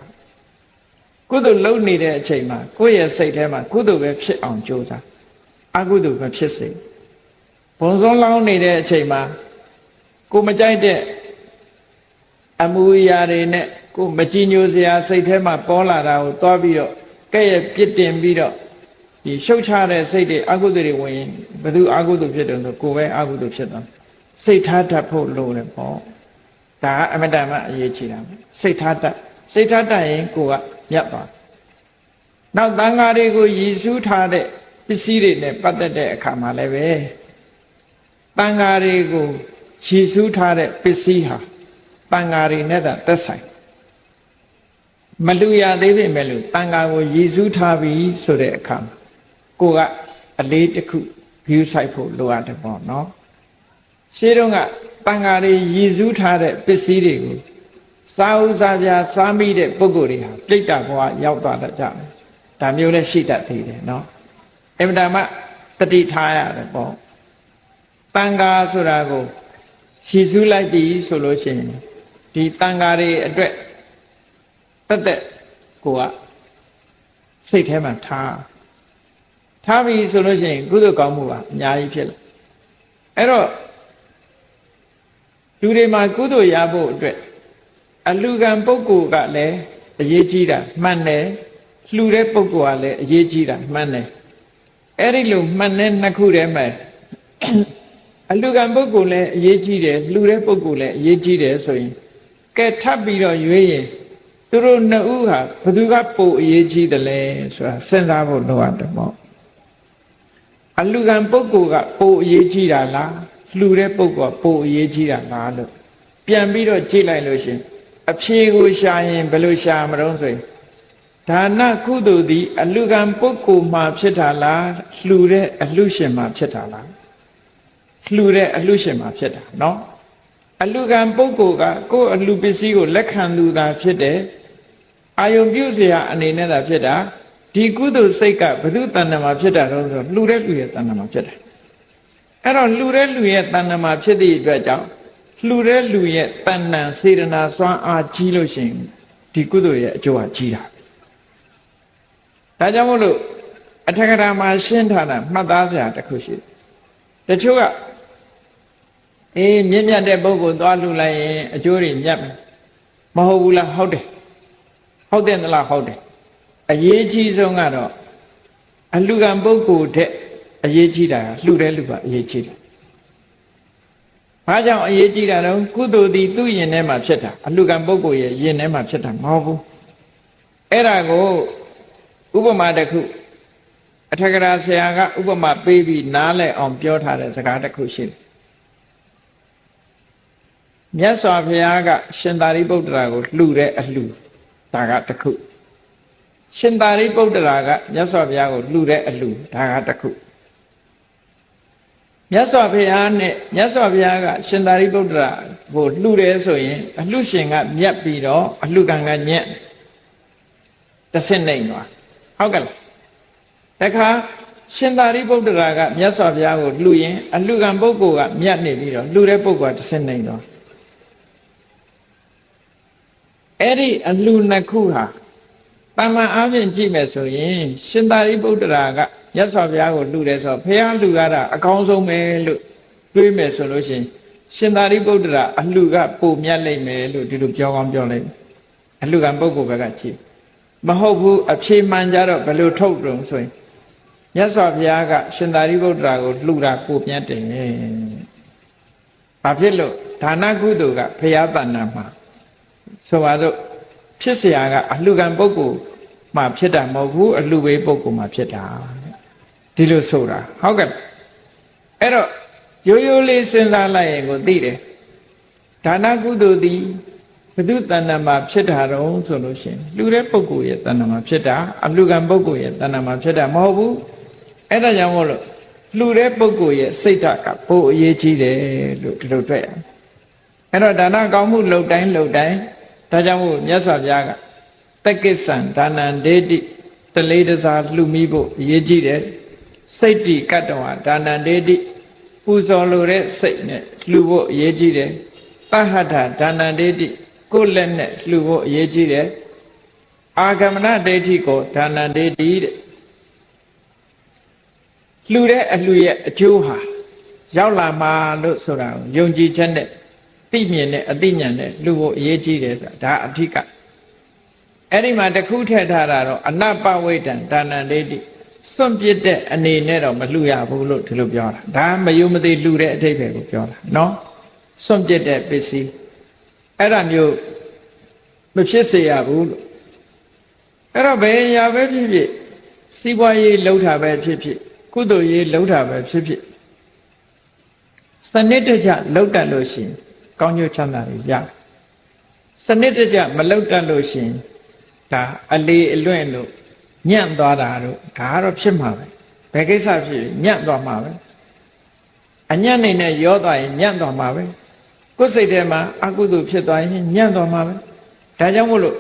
ကုသိုလ်လုပ်နေတဲ့အချိန်မှာကိုယ့်ရဲ့စိတ်ထဲမှာကုသိုလ်ပဲဖြစ်အောင်ကြိုးစားအကုသိုလ်ပဲဖြစ်စေဘုံဆုံးလောင်းနေတဲ့အချိန်မှာကိုမကြိုက်တဲ့အမူအရာတွေနဲ့ကိုမကြည်ညိုစရာစိတ်ထဲမှာပေါ်လာတာကိုတွားပြီးတော့ကဲ့ရဲ့ပြစ်တင်ပြီးတော့ဒီရှုပ်ချတဲ့စိတ်တွေအကုသိုလ်တွေဝင်ရင်ဘယ်သူအကုသိုလ်ဖြစ်တယ်ဆိုကိုယ်ပဲအကုသိုလ်ဖြစ်သွားစိတ်ထားတတ်ဖို့လိုတယ်ပေါ့ဒါကအမတန်မှအရေးကြီးတာစိတ်ထားတတ်ရင်ကိုယ်ကမြတ်သွားနောက်သံဃာတွေကိုရည်စူးထားတဲ့ပစ္စည်းတွေနဲ့ပတ်သက်တဲ့အခါမှာလည်းပဲသံဃာတွေကိုရည်စူးထားတဲ့ပစ္စည်းဟာသံဃာတွေနဲ့သက်ဆိုင်မလူရသေးပေမဲ့လို့သံဃာကိုရည်စူးထားပြီးဆိုတဲ့အခါမှာကိုကအလေးတစ်ခုဂရုစိုက်ဖို့လိုအပ်တယ်ပေါ့နော်ရှင်းတော့ကတန်ဃာတွေရည်စူးထားတဲ့ပစ္စည်းတွေကိုစားဥစားပြစားမိတဲ့ပုဂ္ဂိုလ်တွေဟာပြိတ္တဘဝရောက်သွားတတ်ကြတယ်ဒါမျိုးလည်းရှိတတ်သေးတယ်နော်အမှန်တမ်းတတိထားရတယ်ပေါ့တန်ဃာဆိုတာကိုရည်စူးလိုက်ပြီဆိုလို့ရှိရင်ဒီတန်ဃာတွေအတွက်တက်ကိုကစိတ်ထဲမှာထားပြီဆိုလို့ရှိရင်ကုသိုလ်ကောင်းမှုကအများကြီးဖြစ်လာအဲ့တော့လူတွေမှာကုသိုလ်ရဖို့အတွက်အလှူခံပုဂ္ဂိုလ်ကလည်းအရေးကြီးတာမှန်တယ်လှူတဲ့ပုဂ္ဂိုလ်ကလည်းအရေးကြီးတာမှန်တယ်အဲ့ဒီလိုမှန်တဲ့နှစ်ခုတည်းမှာအလှူခံပုဂ္ဂိုလ်လည်းအရေးကြီးတယ်လှူတဲ့ပုဂ္ဂိုလ်လည်းအရေးကြီးတယ်ဆိုရင်ကဲထပ်ပြီးတော့ရွေးရင်သူတို့နှစ်ဦးဟာဘယ်သူကပိုအရေးကြီးတယ်လဲဆိုတာစဉ်းစားဖို့လိုအပ်တယ်ပေါ့အလှူခံပုဂ္ဂိုလ်ကပိုအရေးကြီးတာလားလှူတဲ့ပုဂ္ဂိုလ်ကပိုအရေးကြီးတာလားလို့ပြန်ပြီးတော့ကြည့်လိုက်လို့ရှင်အဖြေကိုရှာရင်ဘယ်လိုရှာမလို့ဆိုရင်ဒါနကုသိုလ်သည်အလှူခံပုဂ္ဂိုလ်မှာဖြစ်တာလားလှူတဲ့အလှူရှင်မှာဖြစ်တာလားလှူတဲ့အလှူရှင်မှာဖြစ်တာနော်အလှူခံပုဂ္ဂိုလ်ကကိုယ်အလှူပစ္စည်းကိုလက်ခံသူသာဖြစ်တယ်အာယုံပြုเสียအနေနဲ့သာဖြစ်တာဒီကုသိုလ်စိတ်ကဘု து တဏ္ဍမှာဖြစ်တာတော့ဆိုလှူတဲ့လူရဲ့တဏ္ဍမှာဖြစ်တယ်အဲ့တော့လှူတဲ့လူရဲ့တဏ္ဍမှာဖြစ်သည့်အတွက်ကြောင့်လှူတဲ့လူရဲ့တဏ္ဍစေတနာစွမ်းအားကြီးလို့ရှိရင်ဒီကုသိုလ်ရဲ့အကျိုးဟာကြီးတာဒါကြောင့်မို့လို့အထက်ကရာမှာရှင်းထားတာမှတ်သားစရာတစ်ခုရှိတယ်တချို့ကမြင့်မြတ်တဲ့ပုဂ္ဂိုလ်သွားလှူလိုက်ရင်အကျိုးတွေမြတ်မယ်မဟုတ်ဘူးလားဟုတ်တယ်ဟုတ်တယ်လားဟုတ်တယ်အရေးကြီးဆုံးကတော့ အလှကံပုဂ္ဂိုလ်တဲ့အရေးကြီးတာလှူတဲ့လူကအရေးကြီးတယ်။ဘာကြောင့်အရေးကြီးတာတော့ကုသိုလ်သည်သူ့ယင်ထဲမှာဖြစ်တာအလှကံပုဂ္ဂိုလ်ရဲ့ယင်ထဲမှာဖြစ်တာမဟုတ်ဘူး။အဲ့ဒါကိုဥပမာတစ်ခုအထက်ကရာဆရာကဥပမာပေးပြီးနားလည်အောင်ပြောထားတဲ့စကားတစ်ခုရှိတယ်။မြတ်စွာဘုရားကရှင်သာရိပုတ္တရာကိုလှူတဲ့အလှူဒါကတစ်ခုရှင်သာရိပုတ္တရာကမြတ်စွာဘုရားကိုလှူတဲ့အလှူဒါကတစ်ခုမြတ်စွာဘုရားနဲ့မြတ်စွာဘုရားကရှင်သာရိပုတ္တရာကိုလှူတယ်ဆိုရင်အလှရှင်ကမြတ်ပြီးတော့အလှကံကညက်တစ်ဆင့်နေသွားဟုတ်ကဲ့လားတခါရှင်သာရိပုတ္တရာကမြတ်စွာဘုရားကိုလှူရင်အလှကံပုဂ္ဂိုလ်ကမြတ်နေပြီးတော့လှူတဲ့ပုဂ္ဂိုလ်ကတစ်ဆင့်နေသွားအဲ့ဒီအလှနှစ်ခုဟာတမန်အားဖြင့်ကြည့်မယ်ဆိုရင်ရှင်သာရိပုတ္တရာကမြတ်စွာဘုရားကိုလှူတယ်ဆိုတော့ဘုရားလှူရတာအကောင်းဆုံးပဲလို့တွေးမယ်ဆိုလို့ရှိရင်ရှင်သာရိပုတ္တရာအလှကပိုမြတ်လိမ့်မယ်လို့ဒီလိုပြောကောင်းပြောလိုက်အလှကံပုဂ္ဂိုလ်ဘက်ကကြည့်မဟုတ်ဘူးအဖြေမှန်ကြတော့ဘယ်လိုထုတ်တုံဆိုရင်မြတ်စွာဘုရားကရှင်သာရိပုတ္တရာကိုလှူတာပိုမြတ်တယ်ဘာဖြစ်လို့ဒါနကုသိုလ်ကဘုရားတဏ္ဍာမှာဆိုပါတော့ဖြစ်เสียကအလှကံပုဂ္ဂိုလ်မှာဖြစ်တာမဟုတ်ဘူးအလှဝေးပုဂ္ဂိုလ်မှာဖြစ်တာဒီလိုဆိုတာဟုတ်ကဲ့အဲ့တော့ရိုးရိုးလေးစဉ်းစားလိုက်ရင်ကိုသိတယ်ဒါနကုသိုလ်သည်ဘု து တဏ္ဍာမှာဖြစ်တာတော့ဆိုလို့ရှိရင်လှူတဲ့ပုဂ္ဂိုလ်ရဲ့တဏ္ဍာမှာဖြစ်တာအလှကံပုဂ္ဂိုလ်ရဲ့တဏ္ဍာမှာဖြစ်တာမဟုတ်ဘူးအဲ့ဒါကြောင့်မို့လို့လှူတဲ့ပုဂ္ဂိုလ်ရဲ့စိတ်ဓာတ်ကပိုအရေးကြီးတယ်လို့ဒီလိုတွေ့ရအဲ့တော့ဒါနကောင်းမှုလုပ်တိုင်းလုပ်တိုင်းဒါကြောင့်မို့မြတ်စွာဘုရားကတက္ကိစ္ဆံဒါနံဒေတိတလေးတစားလှူမိဖို့အရေးကြီးတယ်စိတ်တိကတ္တဝဒါနံဒေတိပူဇော်လိုတဲ့စိတ်နဲ့လှူဖို့အရေးကြီးတယ်ပဟတ္ထဒါနံဒေတိကိုယ်လက်နဲ့လှူဖို့အရေးကြီးတယ်အာဂမနဒိဋ္ဌိကိုဒါနံဒေတိတဲ့လှူတဲ့အလှူရဲ့အကျိုးဟာရောက်လာမှာလို့ဆိုတာကိုယုံကြည်ချက်နဲ့သိမြင်တဲ့အသိဉာဏ်နဲ့လှူဖို့အရေးကြီးတယ်ဆိုတာဒါအဓိကအဲ့ဒီမှာတစ်ခုထည့်ထားတာတော့အနပဝိတံဒါနံဒိဋ္ဌိစွန့်ပစ်တဲ့အနေနဲ့တော့မလှူရဘူးလို့ဒီလိုပြောတာဒါမယုံမသိလှူတဲ့အဓိပ္ပာယ်ကိုပြောတာနော်စွန့်ပစ်တဲ့ပစ္စည်းအဲ့ဒါမျိုးမဖြစ်စေရဘူးလို့အဲ့တော့ဘယ်ရာပဲဖြစ်ဖြစ်စီးပွားရေးလှုပ်တာပဲဖြစ်ဖြစ်ကုသိုလ်ရေးလှုပ်တာပဲဖြစ်ဖြစ်စနစ်တကျလှုပ်တတ်လို့ရှိရင်ကောင်းကျိုးချမ်းသာတွေရစနစ်တကျမလှုပ်တတ်လို့ရှိရင်ဒါအလေအလွင့်လို့ညံ့သွားတာတို့ဒါကတော့ဖြစ်မှာပဲဘယ်ကိစ္စဖြစ်ညံ့သွားမှာပဲအညံ့နေနဲ့ရောသွားရင်ညံ့သွားမှာပဲကိုယ်စိတ်ထဲမှာအကုသိုလ်ဖြစ်သွားရင်ညံ့သွားမှာပဲဒါကြောင့်မို့လို့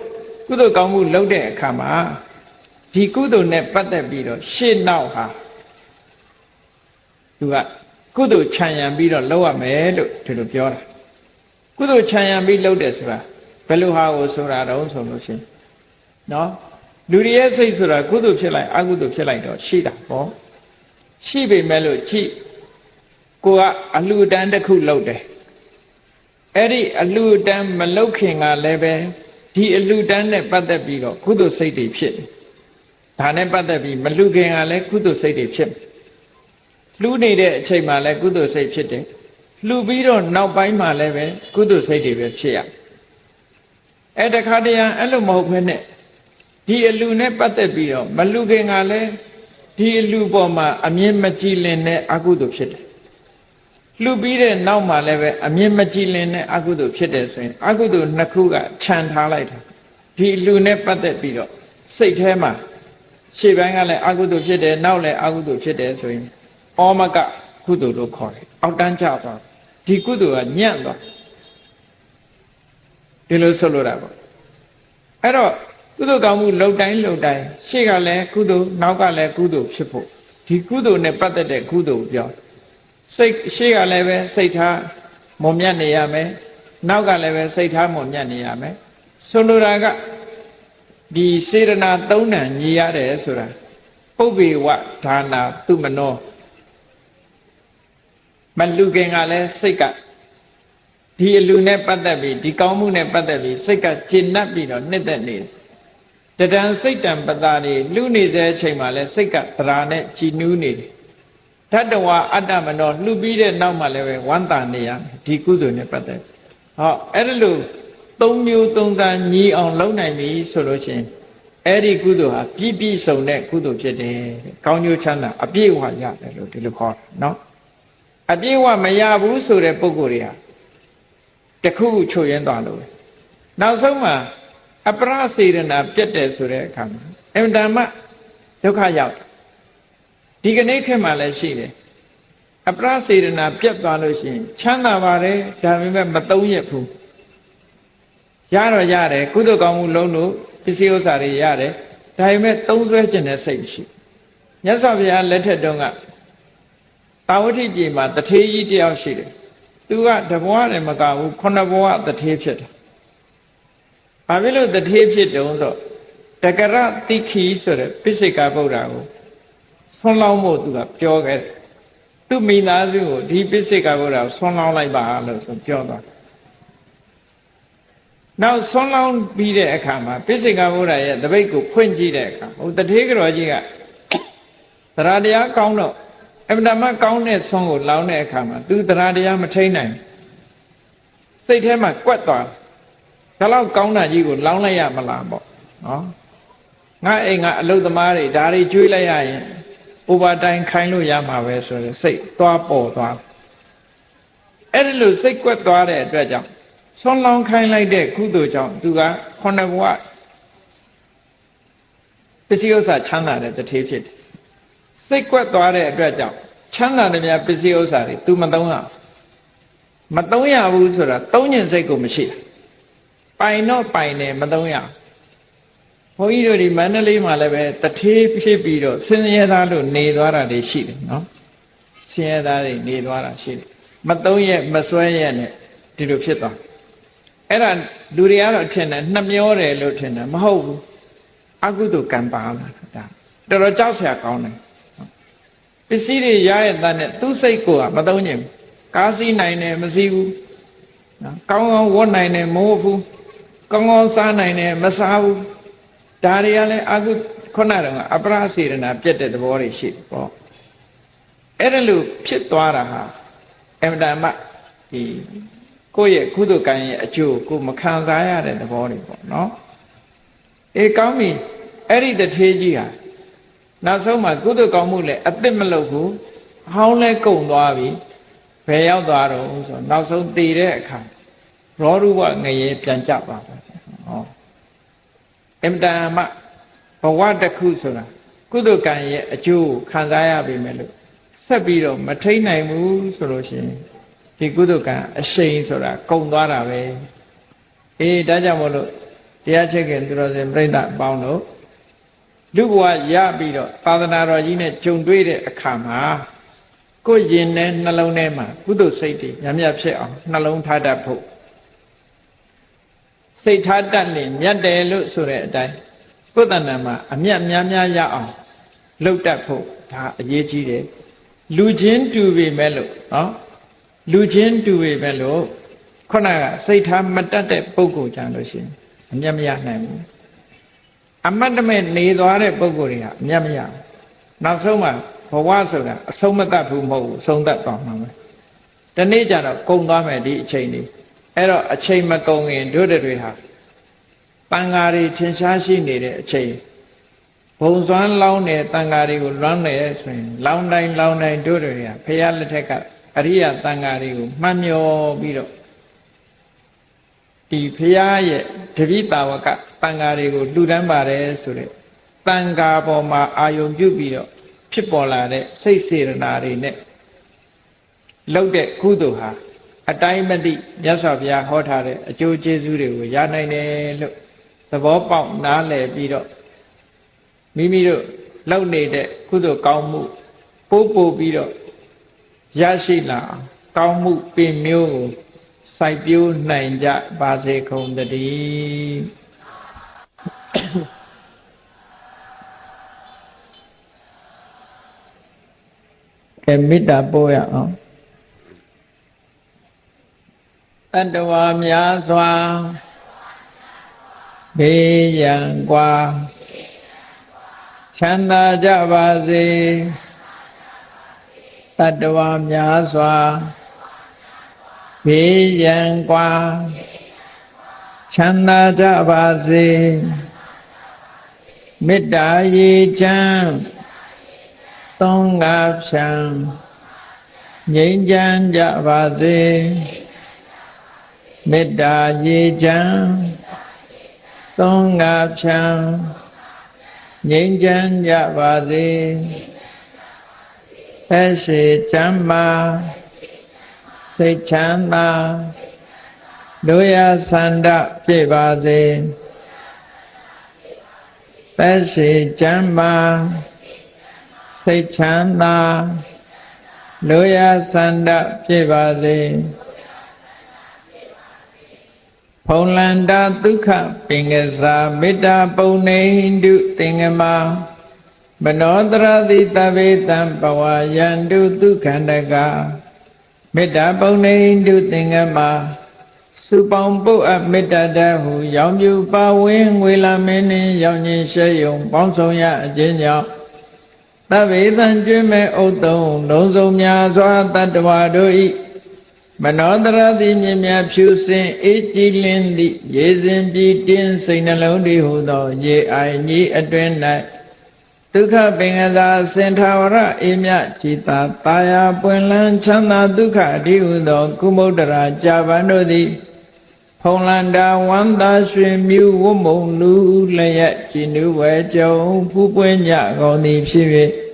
ကုသိုလ်ကောင်းမှုလုပ်တဲ့အခါမှာဒီကုသိုလ်နဲ့ပတ်သက်ပြီးတော့ရှေ့နောက်ဟာသူကကုသိုလ်ခြံရံပြီးတော့လုပ်ရမယ်လို့ဒီလိုပြောတာကုသိုလ်ခြံရံပြီးလုပ်တယ်ဆိုတာဘယ်လိုဟာကိုဆိုတာတော့ဆိုလို့ရှိရင်နော်လူတွေရဲ့စိတ်ဆိုတာကုသိုလ်ဖြစ်လိုက်အကုသိုလ်ဖြစ်လိုက်တော့ရှိတာပေါ့ရှိပေမဲ့လို့ကြည့်ကိုကအလှူဒန်းတစ်ခုလုပ်တယ်အဲ့ဒီအလှူဒန်းမလုပ်ခင်ကလည်းပဲဒီအလှူဒန်းနဲ့ပတ်သက်ပြီးတော့ကုသိုလ်စိတ်တွေဖြစ်တယ်ဒါနဲ့ပတ်သက်ပြီးမလှူခင်ကလည်းကုသိုလ်စိတ်တွေဖြစ်လှူနေတဲ့အချိန်မှာလည်းကုသိုလ်စိတ်ဖြစ်တယ်လှူပြီးတော့နောက်ပိုင်းမှာလည်းပဲကုသိုလ်စိတ်တွေပဲဖြစ်ရအဲ့တခါတည်းအဲ့လိုမဟုတ်ဘဲနဲ့ဒီအလှနဲ့ပတ်သက်ပြီးတော့မလှူခင်ကလည်းဒီအလှပေါ်မှာအမြင်မကြည်လင်တဲ့အကုသိုလ်ဖြစ်တယ်လှူပြီးတဲ့နောက်မှာလည်းပဲအမြင်မကြည်လင်တဲ့အကုသိုလ်ဖြစ်တယ်ဆိုရင်အကုသိုလ်နှစ်ခုကခြံထားလိုက်တာဒီအလှနဲ့ပတ်သက်ပြီးတော့စိတ်ထဲမှာရှေ့ပိုင်းကလည်းအကုသိုလ်ဖြစ်တယ်နောက်လည်းအကုသိုလ်ဖြစ်တယ်ဆိုရင်ဩမကကုသိုလ်လို့ခေါ်တယ်အောက်တန်းကျသွားဒီကုသိုလ်ကညံ့သွားဒီလိုဆိုလိုတာပေါ့အဲ့တော့ကုသိုလ်ကောင်းမှုလှုပ်တိုင်းလှုပ်တိုင်းရှေ့ကလည်းကုသိုလ်နောက်ကလည်းကုသိုလ်ဖြစ်ဖို့ဒီကုသိုလ်နဲ့ပတ်သက်တဲ့ကုသိုလ်ကိုပြောစိတ်ရှေ့ကလည်းပဲစိတ်ထားမွန်မြတ်နေရမယ်နောက်ကလည်းပဲစိတ်ထားမွန်မြတ်နေရမယ်ဆိုလိုတာကဒီစေတနာသုံးဏညီရတယ်ဆိုတာပုပ္ပေဝဒါနာသူမနောမလူခင်ကလည်းစိတ်ကဒီအလူနဲ့ပတ်သက်ပြီးဒီကောင်းမှုနဲ့ပတ်သက်ပြီးစိတ်ကကျေနပ်ပြီးတော့နှစ်သက်နေတယ် တဒံစိတ်တံပတာတွေလူနေတဲ့အချိန်မှာလဲစိတ်ကသရာနဲ့ကြည်နူးနေတယ်ဓတ္တဝါအတ္တမနောလှူပြီးတဲ့နောက်မှလည်းပဲဝမ်းသာနေရဒီကုသိုလ်နဲ့ပတ်သက်ဟောအဲ့ဒါလို့သုံးမျိုးသုံးစားညီအောင်လုပ်နိုင်ပြီဆိုလို့ရှိရင်အဲ့ဒီကုသိုလ်ဟာပြည့်ပြည့်စုံတဲ့ကုသိုလ်ဖြစ်တယ်ကောင်းကျိုးချမ်းသာအပြည့်အဝရတယ်လို့ဒီလိုခေါ်တာနော်အပြည့်အဝမရဘူးဆိုတဲ့ပုဂ္ဂိုလ်တွေဟာတခုခုချုပ်ရင်းသွားလို့နောက်ဆုံးမှာအပရစေရနာပြတ်တယ်ဆိုတဲ့အခါမှာအင်တန်မှဒုက္ခရောက်ဒီကနေ့ခေတ်မှာလည်းရှိတယ်အပရစေရနာပြတ်သွားလို့ရှိရင်ချမ်းသာပါတယ်ဒါပေမဲ့မသုံးရဘူးရတော့ရတယ်ကုသိုလ်ကောင်းမှုလုံးလို့ပစ္စည်းဥစ္စာတွေရတယ်ဒါပေမဲ့သုံးစွဲခြင်းနဲ့စိတ်မရှိမြတ်စွာဘုရားလက်ထက်တုန်းကတာဝတိပြည်မှာတထေးကြီးတယောက်ရှိတယ်သူကတဘွားနဲ့မကဘူးခုနှစ်ဘွားတထေးဖြစ်တယ်ဘာဖြစ်လို့တထေးဖြစ်တုံးဆိုတကရတိခိဆိုတဲ့ပိစိကဗုဒ္ဓကိုဆွမ်းလောင်းဖို့သူကပြောခဲ့တယ်သူမိသားစုကိုဒီပိစိကဗုဒ္ဓကိုဆွမ်းလောင်းလိုက်ပါလို့ဆိုပြောသွားနောက်ဆွမ်းလောင်းပြီးတဲ့အခါမှာပိစိကဗုဒ္ဓရဲ့တပိတ်ကိုဖွင့်ကြည့်တဲ့အခါဟိုတထေးကတော်ကြီးကသရတရားကောင်းတော့အမှန်တမ်းကောင်းတဲ့ဆွမ်းကိုလောင်းတဲ့အခါမှာသူသရတရားမထိန်နိုင်စိတ်ထဲမှာကွက်သွားဒါလောက်ကောင်းတာကြီးကိုလောင်းလိုက်ရမလားပေါ့နော်ငါအိမ်ကအလုသမားတွေဒါတွေကျွေးလိုက်ရရင်ဥပါတိုင်းခိုင်းလို့ရမှာပဲဆိုတော့စိတ်သွားပေါ်သွားအဲ့ဒီလိုစိတ်ကွက်သွားတဲ့အတွက်ကြောင့်ဆွမ်းလောင်းခိုင်းလိုက်တဲ့ကုသိုလ်ကြောင့်သူကခုနှစ်ဘဝပစ္စည်းဥစ္စာချမ်းသာတဲ့တထေးဖြစ်တယ်စိတ်ကွက်သွားတဲ့အတွက်ကြောင့်ချမ်းသာတဲ့များပစ္စည်းဥစ္စာတွေ तू မသုံးရဘူးဆိုတာသုံးညင်စိတ်ကိုမရှိတာပိုင်တော့ပိုင်တယ်မသုံးရဘုန်းကြီးတို့ဒီမန္တလေးမှာလည်းပဲတထေးဖြစ်ပြီးတော့ဆင်းရဲသားလို့နေသွားတာတွေရှိတယ်နော်ဆင်းရဲသားတွေနေသွားတာရှိတယ်မသုံးရမစွဲရနဲ့ဒီလိုဖြစ်သွားအဲ့ဒါလူတွေကတော့ထင်တယ်နှမျောတယ်လို့ထင်တယ်မဟုတ်ဘူးအကုသိုလ်ကံပါလာတာတော်တော်ကြောက်စရာကောင်းတယ်ပစ္စည်းတွေရရဲ့တန်းနဲ့သူ့စိတ်ကိုမသုံးညင်ဘူးကားစီးနိုင်တယ်မစီးဘူးနော်ကောင်းကောင်းဝတ်နိုင်တယ်မဟုတ်ဘူးကောင်းကောင်းစားနိုင်တယ်မစားဘူးဒါတွေကလည်းအကုခုနကအပရစေရနာပြတ်တဲ့သဘောတွေရှိတယ်ပေါ့အဲ့ဒါလို့ဖြစ်သွားတာဟာအမှန်တမ်းဒီကိုယ့်ရဲ့ကုသိုလ်ကံရဲ့အကျိုးကိုမခံစားရတဲ့သဘောတွေပေါ့နော်အေးကောင်းပြီအဲ့ဒီတထေးကြီးဟာနောက်ဆုံးမှာကုသိုလ်ကောင်းမှုလည်းအသစ်မလုပ်ဘူးအဟောင်းလည်းကုန်သွားပြီဘယ်ရောက်သွားတော့ဆိုနောက်ဆုံးတည်တဲ့အခါရောရုဝငရေပြန်ကြပါပဲဟောအမတန်မှဘဝတစ်ခုဆိုတာကုသိုလ်ကံရဲ့အကျိုးခံစားရပြီမဲ့လို့ဆက်ပြီးတော့မထိန်နိုင်ဘူးဆိုလို့ရှိရင်ဒီကုသိုလ်ကံအရှိန်ဆိုတာကုန်သွားတာပဲအေးဒါကြောင့်မို့လို့တရားချက်ခင်သူတော်စင်ပြိဿအပေါင်းတို့လူဘဝရပြီးတော့သာသနာတော်ကြီးနဲ့ဂျုံတွေ့တဲ့အခါမှာကိုယ်ရင်နဲ့နှလုံးထဲမှာကုသိုလ်စိတ်တွေညံ့ညက်ဖြစ်အောင်နှလုံးထားတတ်ဖို့စိတ်ထားတတ်ရင်မြတ်တယ်လို့ဆိုတဲ့အတိုင်းကိုယ်တဏ္ဍာမှာအမြတ်များများရအောင်လုပ်တတ်ဖို့ဒါအရေးကြီးတယ်လူချင်းတူပေမဲ့လို့နော်လူချင်းတူပေမဲ့လို့ခုနကစိတ်ထားမတတ်တဲ့ပုဂ္ဂိုလ်ကြလို့ရှိရင်အမြတ်မရနိုင်ဘူးအမတ်တမဲ့နေသွားတဲ့ပုဂ္ဂိုလ်တွေဟာအမြတ်မရဘူးနောက်ဆုံးမှာဘဝဆိုတာအဆုံးမတတ်ဘူးမဟုတ်ဘူးဆုံးတတ်သွားမှာပဲဒီနေ့ကျတော့ကုန်သွားမယ်ဒီအချိန်လေးအဲ့တော့အချိန်မကုန်ရင်တို့တွေဟာတန်ဃာတွေထင်ရှားရှိနေတဲ့အချိန်ဘုံစွမ်းလောင်းတဲ့တန်ဃာတွေကိုလွမ်းနေဆိုရင်လောင်းတိုင်းတို့တွေကဖရာလက်ထက်ကအရိယတန်ဃာတွေကိုမှတ်မြော်ပြီးတော့ဒီဖရာရဲ့တပိတာဝကတန်ဃာတွေကိုလှူဒန်းပါတယ်ဆိုတဲ့တန်ဃာပေါ်မှာအာယုံပြုပြီးတော့ဖြစ်ပေါ်လာတဲ့စိတ်စေတနာတွေနဲ့လုပ်တဲ့ကုသိုလ်ဟာအတိုင်းမသိမြတ်စွာဘုရားဟောထားတဲ့အကျိုးကျေးဇူးတွေကိုရနိုင်တယ်လို့သဘောပေါက်နားလည်ပြီးတော့မိမိတို့လုပ်နေတဲ့ကုသိုလ်ကောင်းမှုပို့ပြီးတော့ရရှိလာကောင်းမှုပင်မျိုးကိုစိုက်ပျိုးနိုင်ကြပါစေကုန်သတည်းကဲမေတ္တာပို့ရအောင်တတ္တဝါများစွာ ဘေးရန်ကွာချမ်းသာကြပါစေတတ္တဝါများစွာဘေးရန်ကွာချမ်းသာကြပါစေမေတ္တာရေချမ်းသုံးငါးဖြံငြိမ်းချမ်းကြပါစေမေတ္တာရေချမ်းသုံးငါးဖြံငြိမ်းချမ်းကြပါစေသက်ရှိချမ်းသာစိတ်ချမ်းသာတို့ရဆန္ဒပြည့်ပါစေသက်ရှိချမ်းသာစိတ်ချမ်းသာတို့ရဆန္ဒပြည့်ပါစေဖုံလန္တာဒုက္ခပင်ကစားမေတ္တာပုံနေဟိတုသင်္ကမမနောတရတိတဗေတံဘဝယန္တုဒုက္ခန္တကမေတ္တာပုံနေဟိတုသင်္ကမစုပေါင်းပုတ်အပ်မေတ္တာတဟုရောင်ပြူပါဝင်းငွေလာမင်းနှင့်ရောင်ခြင်းရှဲယုံပေါင်းဆောင်ရအခြင်းကြောင့်သဗ္ဗေတံကျွေးမဲ့ဥတ္တုံလုံးစုံများစွာတတ္တဝါတို့ဤမနောတရတိမြင်မြဖြူစင်အေးကြည်လင်းသည့်ရေစဉ်ပြည်တင်းစိတ်နှလုံးတည်ဟုသောရေအိုင်ကြီးအတွင်၌ဒုက္ခပင်ကသာစင်ထာဝရအေးမြจิตာတာယာပွင့်လန်းချမ်းသာဒုက္ခအတိဟုသောကုမုဒ္ဒရာကြာပန်တို့သည်ဖုံလန္တာဝန္တာရွှင်မြူဝုမုံလူလျက်ကြည်နူးဝဲကြုံဖူးပွင့်ကြကုန်သည်ဖြစ်၍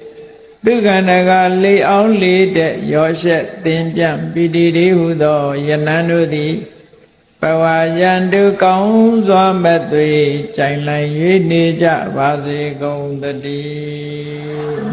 ဒုက္ခန္တကလေအောင်လေတဲ့ရောရှက်သင်ပြန့်ပိတိတိဟုသောယနံတို့သည်ဘဝယန္တုကောင်းစွာမဲ့သွေကြိုင်လိုက်၍နေကြပါစေကုန်သတည်း